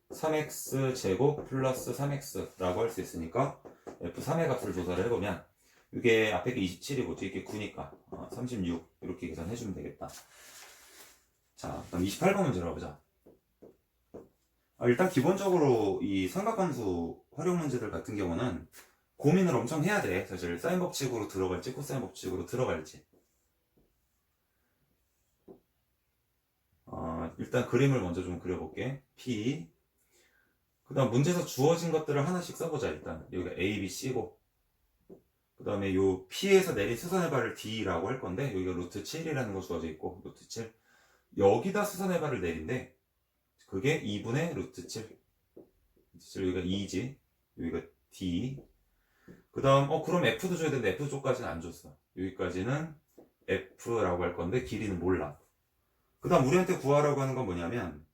3x 제곱 플러스 3x라고 할 수 있으니까 f3의 값을 조사를 해보면 이게 앞에 게 27이고 뒤에 게 9니까 36 이렇게 계산해주면 되겠다. 자 그럼 28번 문제로 가보자. 일단 기본적으로 이 삼각함수 활용 문제들 같은 경우는 고민을 엄청 해야 돼. 사실 사인 법칙으로 들어갈지 코사인 법칙으로 들어갈지. 일단 그림을 먼저 좀 그려볼게. P, 그 다음 문제에서 주어진 것들을 하나씩 써보자. 일단 여기가 A, B, C고, 그 다음에 요 P에서 내린 수선의 발을 D라고 할 건데 여기가 루트 7이라는 거 주어져 있고, 루트 7 여기다 수선의 발을 내린대. 그게 2분의 루트 7. 여기가 2지. 여기가 D. 그 다음, 그럼 F도 줘야 되는데 F 쪽까지는 안 줬어. 여기까지는 F라고 할 건데 길이는 몰라. 그 다음 우리한테 구하라고 하는 건 뭐냐면,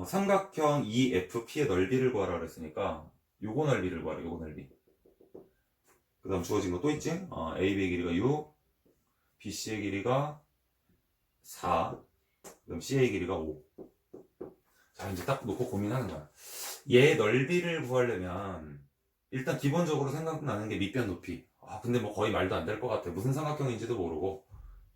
삼각형 EFP의 넓이를 구하라고 했으니까 요거 넓이를 구하라, 요거 넓이. 그 다음 주어진 거 또 있지? AB의 길이가 6, BC의 길이가 4, 그 다음 C의 길이가 5. 자 이제 딱 놓고 고민하는 거야. 얘 넓이를 구하려면 일단 기본적으로 생각나는 게 밑변 높이. 근데 뭐 거의 말도 안 될 것 같아. 무슨 삼각형인지도 모르고,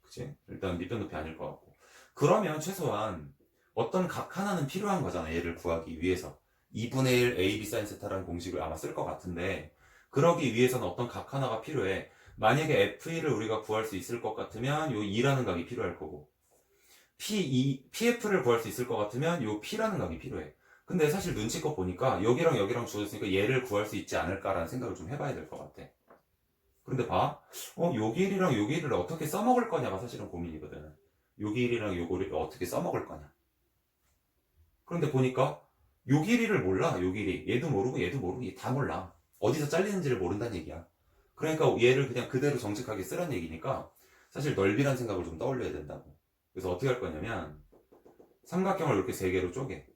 그치? 일단 밑변 높이 아닐 것 같고. 그러면 최소한 어떤 각 하나는 필요한 거잖아, 얘를 구하기 위해서. 2분의 1 AB sin 세타라는 공식을 아마 쓸 것 같은데, 그러기 위해서는 어떤 각 하나가 필요해. 만약에 F1을 우리가 구할 수 있을 것 같으면 요 2라는 각이 필요할 거고, PF를 구할 수 있을 것 같으면 요 P라는 각이 필요해. 근데 사실 눈치껏 보니까 여기랑 여기랑 주어졌으니까 얘를 구할 수 있지 않을까라는 생각을 좀 해봐야 될 것 같아. 그런데 봐, 요 길이랑 요 길이를 어떻게 써먹을 거냐가 사실은 고민이거든. 요 길이랑 요 길이를 어떻게 써먹을 거냐. 그런데 보니까 요 길이를 몰라. 요 길이 얘도 모르고 얘도 모르고 얘 다 몰라. 어디서 잘리는지를 모른다는 얘기야. 그러니까 얘를 그냥 그대로 정직하게 쓰란 얘기니까 사실 넓이란 생각을 좀 떠올려야 된다고. 그래서 어떻게 할 거냐면 삼각형을 이렇게 세 개로 쪼개.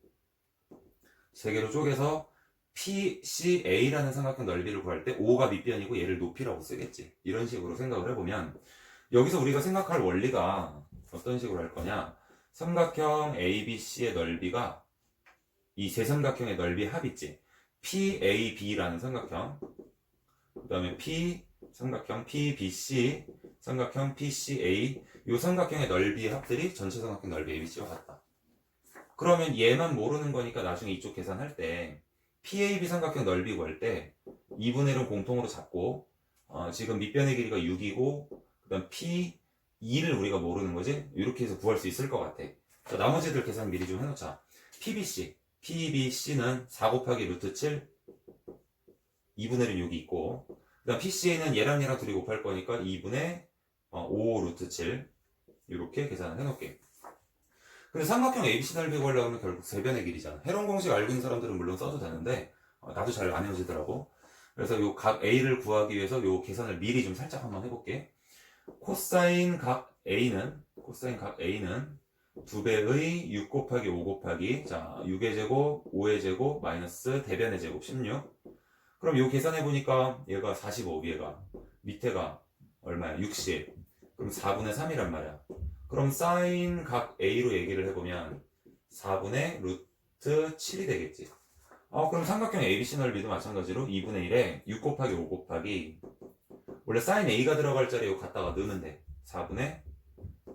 세 개로 쪼개서 PCA라는 삼각형 넓이를 구할 때 O가 밑변이고 얘를 높이라고 쓰겠지. 이런 식으로 생각을 해보면 여기서 우리가 생각할 원리가 어떤 식으로 할 거냐. 삼각형 ABC의 넓이가 이 세 삼각형의 넓이 합있지. PAB라는 삼각형, 그 다음에 P 삼각형 PBC, 삼각형 PCA, 이 삼각형의 넓이의 합들이 전체 삼각형 넓이 ABC와 같다. 그러면 얘만 모르는 거니까 나중에 이쪽 계산할 때 PAB 삼각형 넓이 구할 때 2분의 1은 공통으로 잡고, 지금 밑변의 길이가 6이고 그 다음 P2를 우리가 모르는 거지? 이렇게 해서 구할 수 있을 것 같아. 자, 나머지들 계산 미리 좀 해놓자. PBC는 4 곱하기 루트 7, 2분의 1은 6이 있고, 그 다음 PCA는 얘랑 둘이 곱할 거니까 2분의 5 루트 7, 이렇게 계산을 해놓을게. 근데 삼각형 ABC 넓이 구하려면 결국 세변의 길이잖아. 헤론 공식 알고 있는 사람들은 물론 써도 되는데 나도 잘 안 외워지더라고. 그래서 요 각 A를 구하기 위해서 요 계산을 미리 좀 살짝 한번 해볼게. 코사인 각 A는 2배의 6 곱하기 5 곱하기, 자 6의 제곱 5의 제곱 마이너스 대변의 제곱 16. 그럼 요 계산해보니까 얘가 45, 얘가 밑에가 얼마야? 60. 그럼 4분의 3이란 말이야. 그럼 사인 각 A로 얘기를 해보면 4분의 루트 7이 되겠지. 그럼 삼각형 ABC 넓이도 마찬가지로 2분의 1에 6 곱하기 5 곱하기 원래 sin A가 들어갈 자리에 이거 갖다가 넣으면 돼. 4분의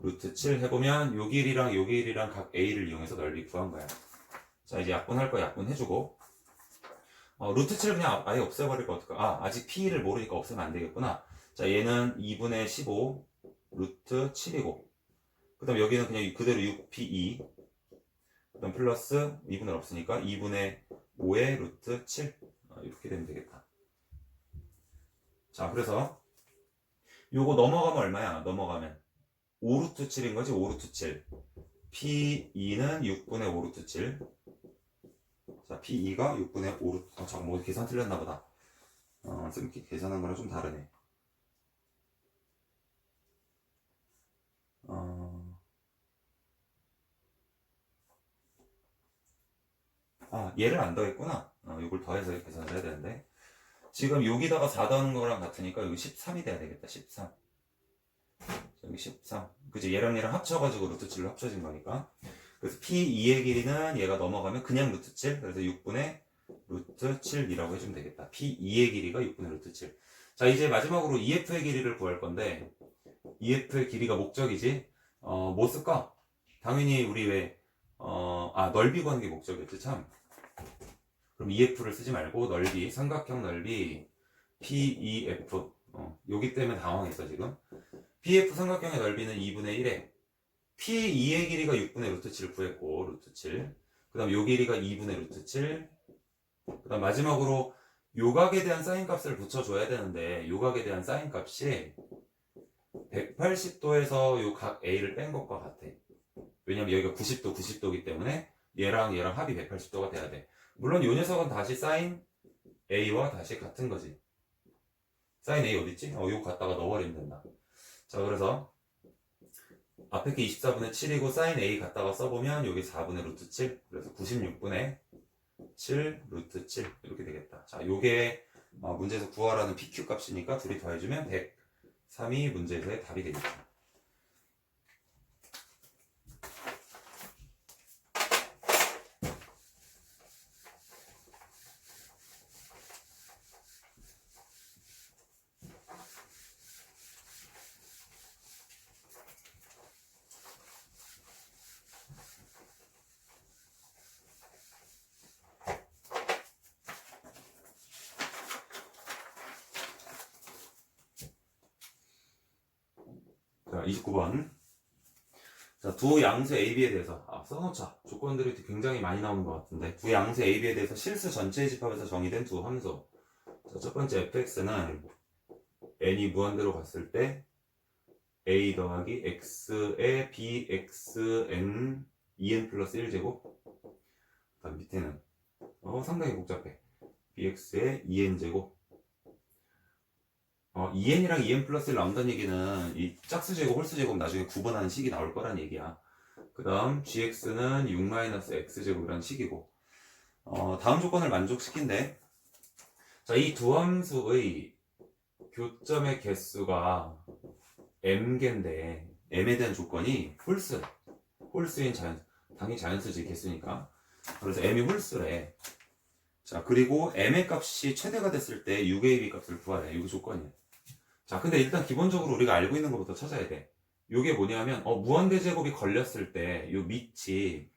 루트 7 해보면 요 길이랑 요 길이랑 각 A를 이용해서 넓이 구한 거야. 자, 이제 약분할 거 약분해주고 루트 7 그냥 아예 없애버릴 거 어떨까? 아직 P를 모르니까 없애면 안 되겠구나. 자, 얘는 2분의 15 루트 7이고 그 다음 여기는 그냥 그대로 6P2 그 다음 플러스 2분의 없으니까 2분의 5의 루트 7 이렇게 되면 되겠다. 자, 그래서 요거 넘어가면 얼마야? 넘어가면 5루트 7인 거지. 5루트 7 P2는 6분의 5루트 7 자, P2가 6분의 5루트 잠깐 뭐 계산 틀렸나 보다. 쌤 계산한 거랑 좀 다르네. 얘를 안 더했구나. 이걸 더해서 계산을 해야 되는데 지금 여기다가 4 더하는 거랑 같으니까 여기 13이 돼야 되겠다. 13 여기 13 그치? 얘랑 얘랑 합쳐가지고 루트 7로 합쳐진 거니까 그래서 P2의 길이는 얘가 넘어가면 그냥 루트 7 그래서 6분의 루트 7이라고 해주면 되겠다. P2의 길이가 6분의 루트 7 자, 이제 마지막으로 EF의 길이를 구할 건데 EF의 길이가 목적이지 뭐 쓸까? 당연히 우리 왜 넓이 구하는 게 목적이었지 참. 그럼 EF를 쓰지 말고 넓이, 삼각형 넓이 PEF 여기 때문에 당황했어 지금. PF 삼각형의 넓이는 2분의 1에 P2의 길이가 6분의 루트 7 구했고 루트 7 그 다음 요 길이가 2분의 루트 7 그 다음 마지막으로 요각에 대한 사인 값을 붙여줘야 되는데 요각에 대한 사인 값이 180도에서 요 각 A를 뺀 것과 같아. 왜냐면 여기가 90도, 90도이기 때문에 얘랑 합이 180도가 돼야 돼. 물론 요 녀석은 다시 사인 A와 다시 같은 거지. 사인 A 어딨지? 요거 갖다가 넣어버리면 된다. 자, 그래서 앞에 게 24분의 7이고 사인 A 갖다가 써보면 여기 4분의 루트 7 그래서 96분의 7 루트 7 이렇게 되겠다. 자, 요게 문제에서 구하라는 PQ 값이니까 둘이 더해주면 103이 문제에서의 답이 되겠다. 자, 29번. 자, 두 양수 AB에 대해서 써놓자. 조건들이 굉장히 많이 나오는 것 같은데 두 양수 AB에 대해서 실수 전체의 집합에서 정의된 두 함수. 자, 첫 번째 fx는 n이 무한대로 갔을 때 a 더하기 x의 bxn 2n 플러스 1제곱 그 다음 밑에는 상당히 복잡해. bx의 2n제곱 2n이랑 2n 플러스 1 나온다는 얘기는 이 짝수제곱, 홀수제곱 나중에 구분하는 식이 나올 거란 얘기야. 그 다음 gx는 6-x제곱이라는 식이고 다음 조건을 만족시킨대. 자, 이 두 함수의 교점의 개수가 m개인데 m에 대한 조건이 홀수인 당연히 자연수지 개수니까. 그래서 m이 홀수래. 자, 그리고 m의 값이 최대가 됐을 때 6ab 값을 구하래. 이거 조건이야. 자, 근데 일단 기본적으로 우리가 알고 있는 것부터 찾아야 돼. 요게 뭐냐면 무한대 제곱이 걸렸을 때 요 밑이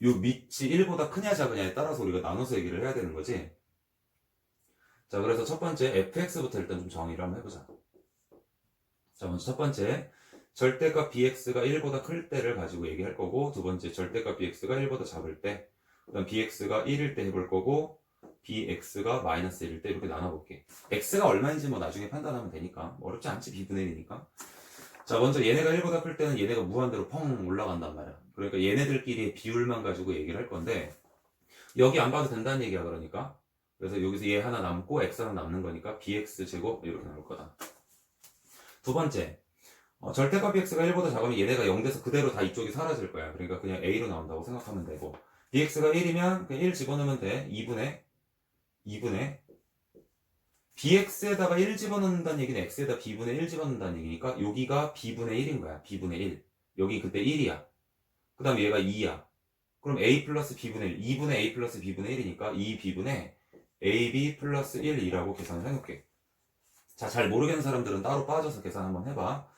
1보다 크냐 작으냐에 따라서 우리가 나눠서 얘기를 해야 되는 거지. 자, 그래서 첫 번째 fx부터 일단 좀 정의를 한번 해보자. 자, 먼저 첫 번째 절대값 bx가 1보다 클 때를 가지고 얘기할 거고, 두 번째 절대값 bx가 1보다 작을 때, 그 다음 bx가 1일 때 해볼 거고, bx가 마이너스 1일 때 이렇게 나눠볼게. x가 얼마인지 뭐 나중에 판단하면 되니까 어렵지 않지. b분의 1이니까. 자, 먼저 얘네가 1보다 클 때는 얘네가 무한대로 펑 올라간단 말이야. 그러니까 얘네들끼리의 비율만 가지고 얘기를 할 건데 여기 안 봐도 된다는 얘기야. 그러니까 그래서 여기서 얘 하나 남고 x 하나 남는 거니까 bx제곱 이렇게 나올 거다. 두 번째 절대값 bx가 1보다 작으면 얘네가 0돼서 그대로 다 이쪽이 사라질 거야. 그러니까 그냥 a로 나온다고 생각하면 되고, bx가 1이면 그냥 1 집어넣으면 돼. 2분의 bx에다가 1 집어넣는다는 얘기는 x에다 b분의 1 집어넣는다는 얘기니까 여기가 b분의 1인 거야. b분의 1. 여기 그때 1이야. 그 다음 얘가 2야. 그럼 a 플러스 b분의 1, 2분의 a 플러스 b분의 1이니까 2b분의 ab 플러스 1이라고 계산을 해놓을게. 자, 잘 모르겠는 사람들은 따로 빠져서 계산 한번 해봐.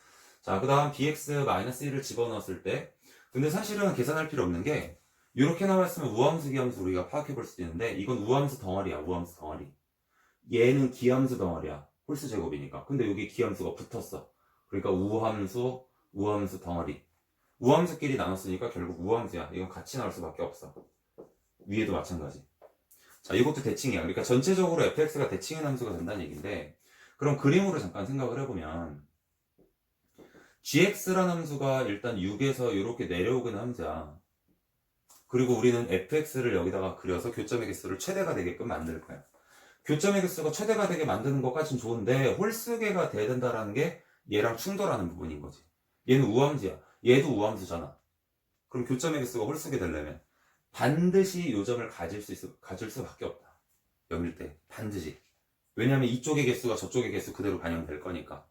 자, 그 다음 bx-1을 집어넣었을 때, 근데 사실은 계산할 필요 없는 게 이렇게 나와있으면 우함수 기함수 우리가 파악해 볼 수 있는데, 이건 우함수 덩어리야. 우함수 덩어리. 얘는 기함수 덩어리야. 홀수 제곱이니까. 근데 여기 기함수가 붙었어. 그러니까 우함수 덩어리. 우함수끼리 나눴으니까 결국 우함수야. 이건 같이 나올 수밖에 없어. 위에도 마찬가지. 자, 이것도 대칭이야. 그러니까 전체적으로 fx가 대칭인 함수가 된다는 얘기인데, 그럼 그림으로 잠깐 생각을 해보면 gx라는 함수가 일단 6에서 이렇게 내려오는 함수야. 그리고 우리는 fx를 여기다가 그려서 교점의 개수를 최대가 되게끔 만들 거야. 교점의 개수가 최대가 되게 만드는 것까진 좋은데 홀수계가 돼야 된다는 게 얘랑 충돌하는 부분인 거지. 얘는 우함수야. 얘도 우함수잖아. 그럼 교점의 개수가 홀수계 되려면 반드시 요점을 가질 수밖에 없다. 0일 때 반드시. 왜냐하면 이쪽의 개수가 저쪽의 개수 그대로 반영될 거니까.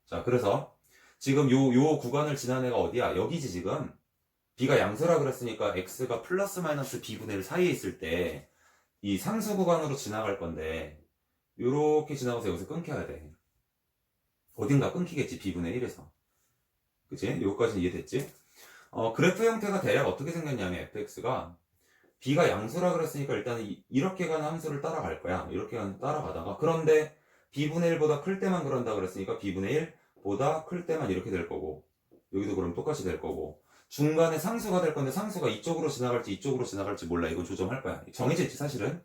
자, 그래서 지금 요 구간을 지난 애가 어디야? 여기지 지금. b가 양수라 그랬으니까 x가 플러스 마이너스 b분의 1 사이에 있을 때 이 상수 구간으로 지나갈 건데 요렇게 지나가서 여기서 끊겨야 돼. 어딘가 끊기겠지, b분의 1에서. 그치? 요거까지는 이해됐지? 그래프 형태가 대략 어떻게 생겼냐면 fx가 b가 양수라 그랬으니까 일단은 이렇게 가는 함수를 따라갈 거야. 이렇게 따라가다가 그런데 b분의 1보다 클 때만 그런다 그랬으니까 b분의 1보다 클 때만 이렇게 될 거고 여기도 그럼 똑같이 될 거고 중간에 상수가 될 건데 상수가 이쪽으로 지나갈지 몰라. 이건 조정할 거야. 정해져 있지 사실은.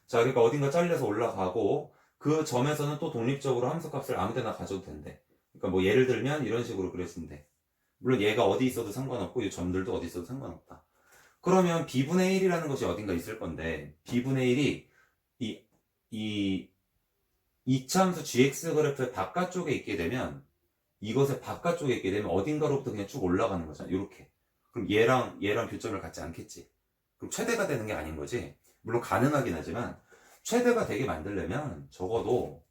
자, 그러니까 어딘가 잘려서 올라가고 그 점에서는 또 독립적으로 함수값을 아무 데나 가져도 된대. 그러니까 뭐 예를 들면 이런 식으로 그려주면 돼. 물론 얘가 어디 있어도 상관없고 이 점들도 어디 있어도 상관없다. 그러면 b분의 1이라는 것이 어딘가 있을 건데 b분의 1이 이 이차함수 gx 그래프의 바깥쪽에 있게 되면 이것의 바깥쪽에 있게 되면 어딘가로부터 그냥 쭉 올라가는 거잖아. 이렇게. 그럼 얘랑 교점을 갖지 않겠지. 그럼 최대가 되는 게 아닌 거지. 물론 가능하긴 하지만 최대가 되게 만들려면 적어도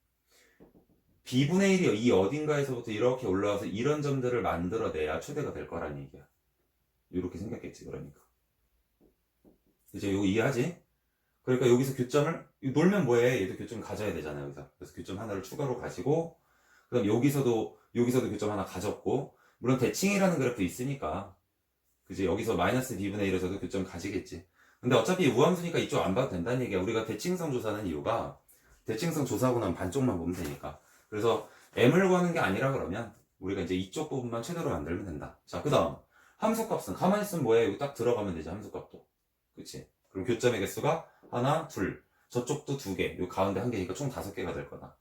b분의 1이 이 어딘가에서부터 이렇게 올라와서 이런 점들을 만들어내야 최대가 될 거란 얘기야. 이렇게 생겼겠지. 그러니까 이제 이거 이해하지? 그러니까 여기서 교점을 놀면 뭐해? 얘도 교점 가져야 되잖아. 여기서. 그래서 교점 하나를 추가로 가지고 그다음 여기서도 교점 하나 가졌고 물론 대칭이라는 그래프 있으니까 그지? 여기서 마이너스 b분의 1에서도 교점 가지겠지. 근데 어차피 우함수니까 이쪽 안 봐도 된다는 얘기야. 우리가 대칭성 조사하는 이유가 대칭성 조사하고 나면 반쪽만 보면 되니까. 그래서 m을 구하는 게 아니라 그러면 우리가 이제 이쪽 부분만 최대로 만들면 된다. 자, 그 다음 함수값은 가만히 있으면 뭐해? 여기 딱 들어가면 되지. 함수값도. 그치? 그럼 교점의 개수가 하나, 둘. 저쪽도 두 개. 요 가운데 한 개니까 총 5개가 될 거다.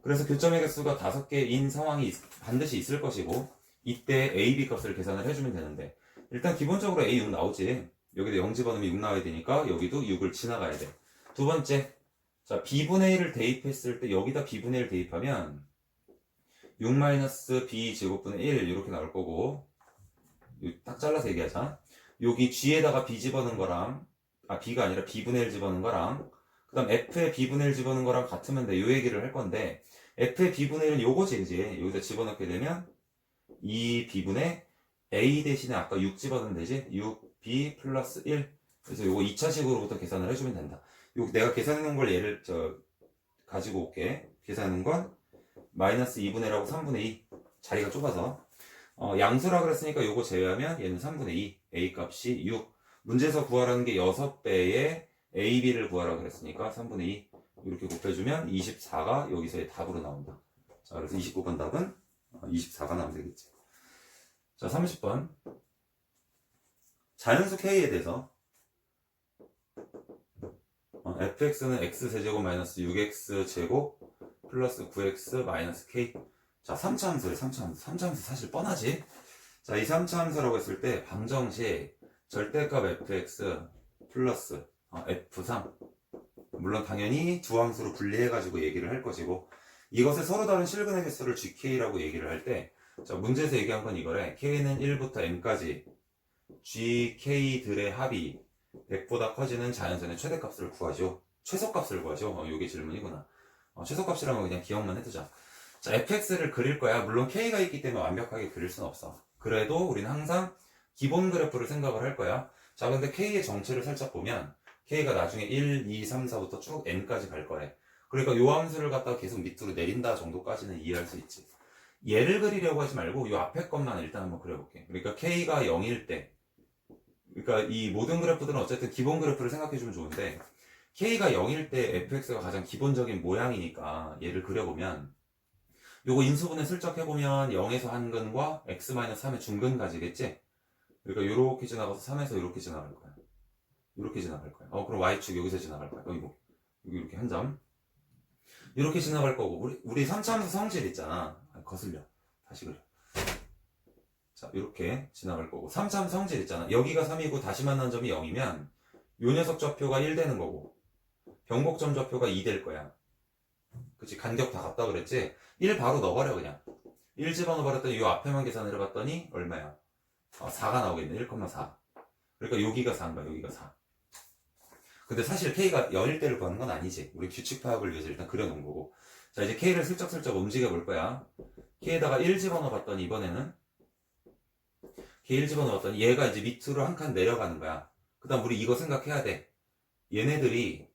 그래서 교점의 개수가 5개인 상황이 반드시 있을 것이고 이때 a, b 값을 계산을 해주면 되는데 일단 기본적으로 a 6 나오지. 여기다 0 집어넣으면 6 나와야 되니까 여기도 6을 지나가야 돼. 두 번째, 자 b분의 1을 대입했을 때 여기다 b분의 1 대입하면 6-b 제곱분의 1 이렇게 나올 거고 딱 잘라서 얘기하자. 여기 g에다가 b 집어넣은 거랑 b가 아니라 b분의 1 집어넣은 거랑 그 다음 f에 b분의 1 집어넣은 거랑 같으면 돼. 요 얘기를 할 건데 f의 b분의 1은 요거지 이제 여기다 집어넣게 되면 2b분의 a 대신에 아까 6 집어넣으면 되지. 6b 플러스 1. 그래서 요거 2차식으로부터 계산을 해주면 된다. 요 내가 계산해놓은 걸 예를 가지고 올게. 계산해놓은 건 마이너스 2분의 1하고 3분의 2. 자리가 좁아서 양수라 그랬으니까 요거 제외하면 얘는 3분의 2. a 값이 6. 문제에서 구하라는 게 6배의 AB를 구하라고 그랬으니까 3분의 2 이렇게 곱해주면 24가 여기서의 답으로 나온다. 자, 그래서 29번 답은 24가 나오면 되겠지. 자, 30번 자연수 K에 대해서 fx는 x세제곱 마이너스 6x제곱 플러스 9x 마이너스 k. 자, 3차 함수래. 3차 함수 사실 뻔하지. 자, 이 3차 함수라고 했을 때 방정식 절대값 fx 플러스 f3 물론 당연히 두 함수로 분리해가지고 얘기를 할 것이고 이것의 서로 다른 실근의 개수를 gk라고 얘기를 할 때 자, 문제에서 얘기한 건 이거래. k는 1부터 m까지 gk들의 합이 100보다 커지는 자연선의 최대값을 구하죠. 최소값을 구하죠. 이게 질문이구나. 최소값이라면 그냥 기억만 해두자. 자, fx를 그릴 거야. 물론 k가 있기 때문에 완벽하게 그릴 수는 없어. 그래도 우리는 항상 기본 그래프를 생각을 할 거야. 자, 근데 K의 정체를 살짝 보면 K가 나중에 1, 2, 3, 4부터 쭉 N까지 갈 거래. 그러니까 요 함수를 갖다가 계속 밑으로 내린다 정도까지는 이해할 수 있지. 얘를 그리려고 하지 말고 요 앞에 것만 일단 한번 그려볼게. 그러니까 K가 0일 때, 그러니까 이 모든 그래프들은 어쨌든 기본 그래프를 생각해주면 좋은데 K가 0일 때 fx가 가장 기본적인 모양이니까 얘를 그려보면 요거 인수분해 슬쩍 해보면 0에서 한 근과 x-3의 중근 가지겠지? 그러니까 요렇게 지나가서 3에서 요렇게 지나갈 거야. 요렇게 지나갈 거야. 그럼 y축 여기서 지나갈 거야. 여기 이렇게 한 점. 이렇게 지나갈 거고 우리 3차함수 성질 있잖아. 거슬려. 다시 그려. 자, 이렇게 지나갈 거고 3차함수 성질 있잖아. 여기가 3이고 다시 만난 점이 0이면 요 녀석 좌표가 1 되는 거고 변곡점 좌표가 2 될 거야. 그치? 간격 다 같다 그랬지? 1 바로 넣어버려 그냥. 1 집어넣어버렸더니 요 앞에만 계산을 해봤더니 얼마야? 4가 나오겠네. 1,4. 그러니까 여기가 4인 거야. 여기가 4. 근데 사실 K가 0일 때를 구하는 건 아니지. 우리 규칙 파악을 위해서 일단 그려놓은 거고. 자, 이제 K를 슬쩍슬쩍 움직여 볼 거야. K에다가 1 집어넣어 봤더니 이번에는 K 1 집어넣어 봤더니 얘가 이제 밑으로 한 칸 내려가는 거야. 그 다음 우리 이거 생각해야 돼. 얘네들이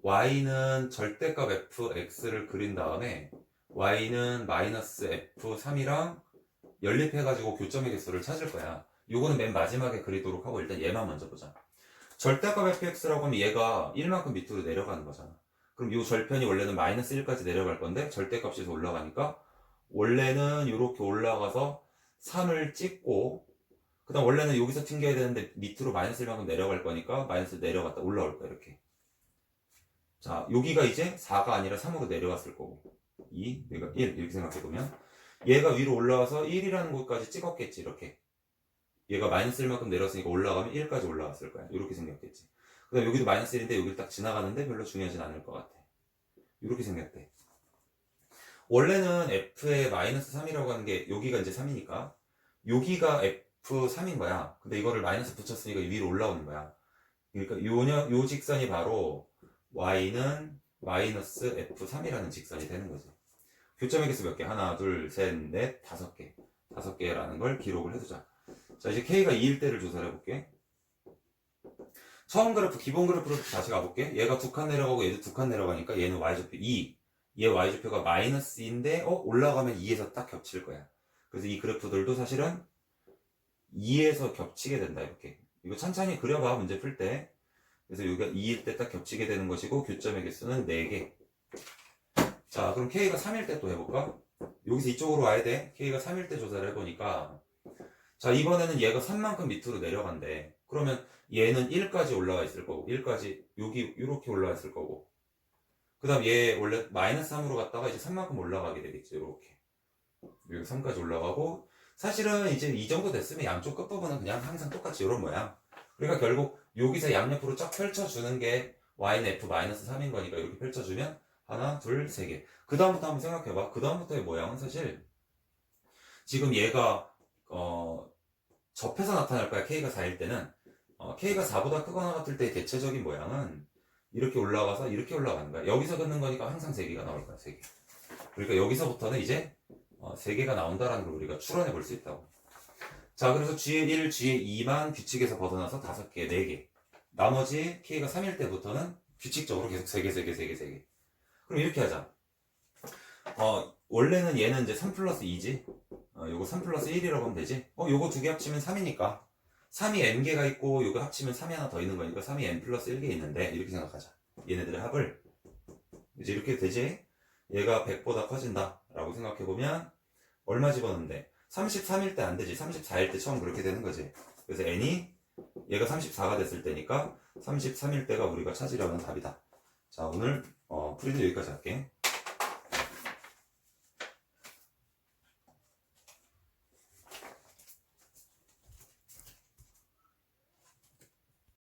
y는 절대값 fx를 그린 다음에 y는 마이너스 f3이랑 연립해가지고 교점의 개수를 찾을 거야. 요거는 맨 마지막에 그리도록 하고 일단 얘만 먼저 보자. 절대값 fx라고 하면 얘가 1만큼 밑으로 내려가는 거잖아. 그럼 요 절편이 원래는 마이너스 1까지 내려갈 건데 절대값에서 올라가니까 원래는 이렇게 올라가서 3을 찍고 그 다음 원래는 여기서 튕겨야 되는데 밑으로 마이너스 1만큼 내려갈 거니까 마이너스 내려갔다 올라올 거야 이렇게. 자, 여기가 이제 4가 아니라 3으로 내려왔을 거고 2, 여기가 1 이렇게 생각해보면 얘가 위로 올라와서 1이라는 곳까지 찍었겠지 이렇게. 얘가 마이너스 1만큼 내렸으니까 올라가면 1까지 올라왔을 거야. 이렇게 생겼겠지. 그 다음 여기도 마이너스 1인데 여기를 딱 지나가는데 별로 중요하진 않을 것 같아. 이렇게 생겼대. 원래는 f의 마이너스 3이라고 하는 게 여기가 이제 3이니까 여기가 f3인 거야. 근데 이거를 마이너스 붙였으니까 위로 올라오는 거야. 그러니까 요 직선이 바로 y는 마이너스 f3이라는 직선이 되는 거지. 교점의 개수 몇 개? 하나, 둘, 셋, 넷, 5개. 5개라는 걸 기록을 해두자. 자, 이제 K가 2일 때를 조사를 해볼게. 처음 그래프, 기본 그래프로 다시 가볼게. 얘가 2칸 내려가고 얘도 2칸 내려가니까 얘는 y좌표 2. 얘 y좌표가 마이너스 2인데, 올라가면 2에서 딱 겹칠 거야. 그래서 이 그래프들도 사실은 2에서 겹치게 된다, 이렇게. 이거 천천히 그려봐, 문제 풀 때. 그래서 여기가 2일 때 딱 겹치게 되는 것이고, 교점의 개수는 4개. 자, 그럼 K가 3일 때 또 해볼까? 여기서 이쪽으로 와야 돼. K가 3일 때 조사를 해보니까, 자, 이번에는 얘가 3만큼 밑으로 내려간대. 그러면 얘는 1까지 올라와 있을 거고 1까지 여기 이렇게 올라와 있을 거고 그 다음 얘 원래 마이너스 3으로 갔다가 이제 3만큼 올라가게 되겠지. 이렇게 여기 3까지 올라가고 사실은 이제 이 정도 됐으면 양쪽 끝부분은 그냥 항상 똑같이 이런 모양. 그러니까 결국 여기서 양옆으로 쫙 펼쳐주는 게 y는 f 마이너스 3인 거니까 이렇게 펼쳐주면 하나, 둘, 세 개. 그 다음부터 한번 생각해봐. 그 다음부터의 모양은 사실 지금 얘가 접해서 나타날 거야. K가 4일 때는. K가 4보다 크거나 같을 때의 대체적인 모양은 이렇게 올라가서 이렇게 올라가는 거야. 여기서 긋는 거니까 항상 3개가 나올 거야. 3개. 그러니까 여기서부터는 이제 3개가 나온다라는 걸 우리가 추론해 볼 수 있다고. 자, 그래서 G의 1, G의 2만 규칙에서 벗어나서 5개, 4개. 나머지 K가 3일 때부터는 규칙적으로 계속 3개, 3개, 3개, 3개. 그럼 이렇게 하자. 원래는 얘는 이제 3 플러스 2지. 요거 3 플러스 1이라고 하면 되지. 요거 2개 합치면 3이니까 3이 n개가 있고 요거 합치면 3이 하나 더 있는 거니까 3이 n 플러스 1개 있는데 이렇게 생각하자. 얘네들의 합을 이제 이렇게 되지. 얘가 100보다 커진다 라고 생각해보면 얼마 집어넣는데 33일 때 안 되지. 34일 때 처음 그렇게 되는 거지. 그래서 n이 얘가 34가 됐을 때니까 33일 때가 우리가 찾으려는 답이다. 자, 오늘 풀이는 여기까지 할게.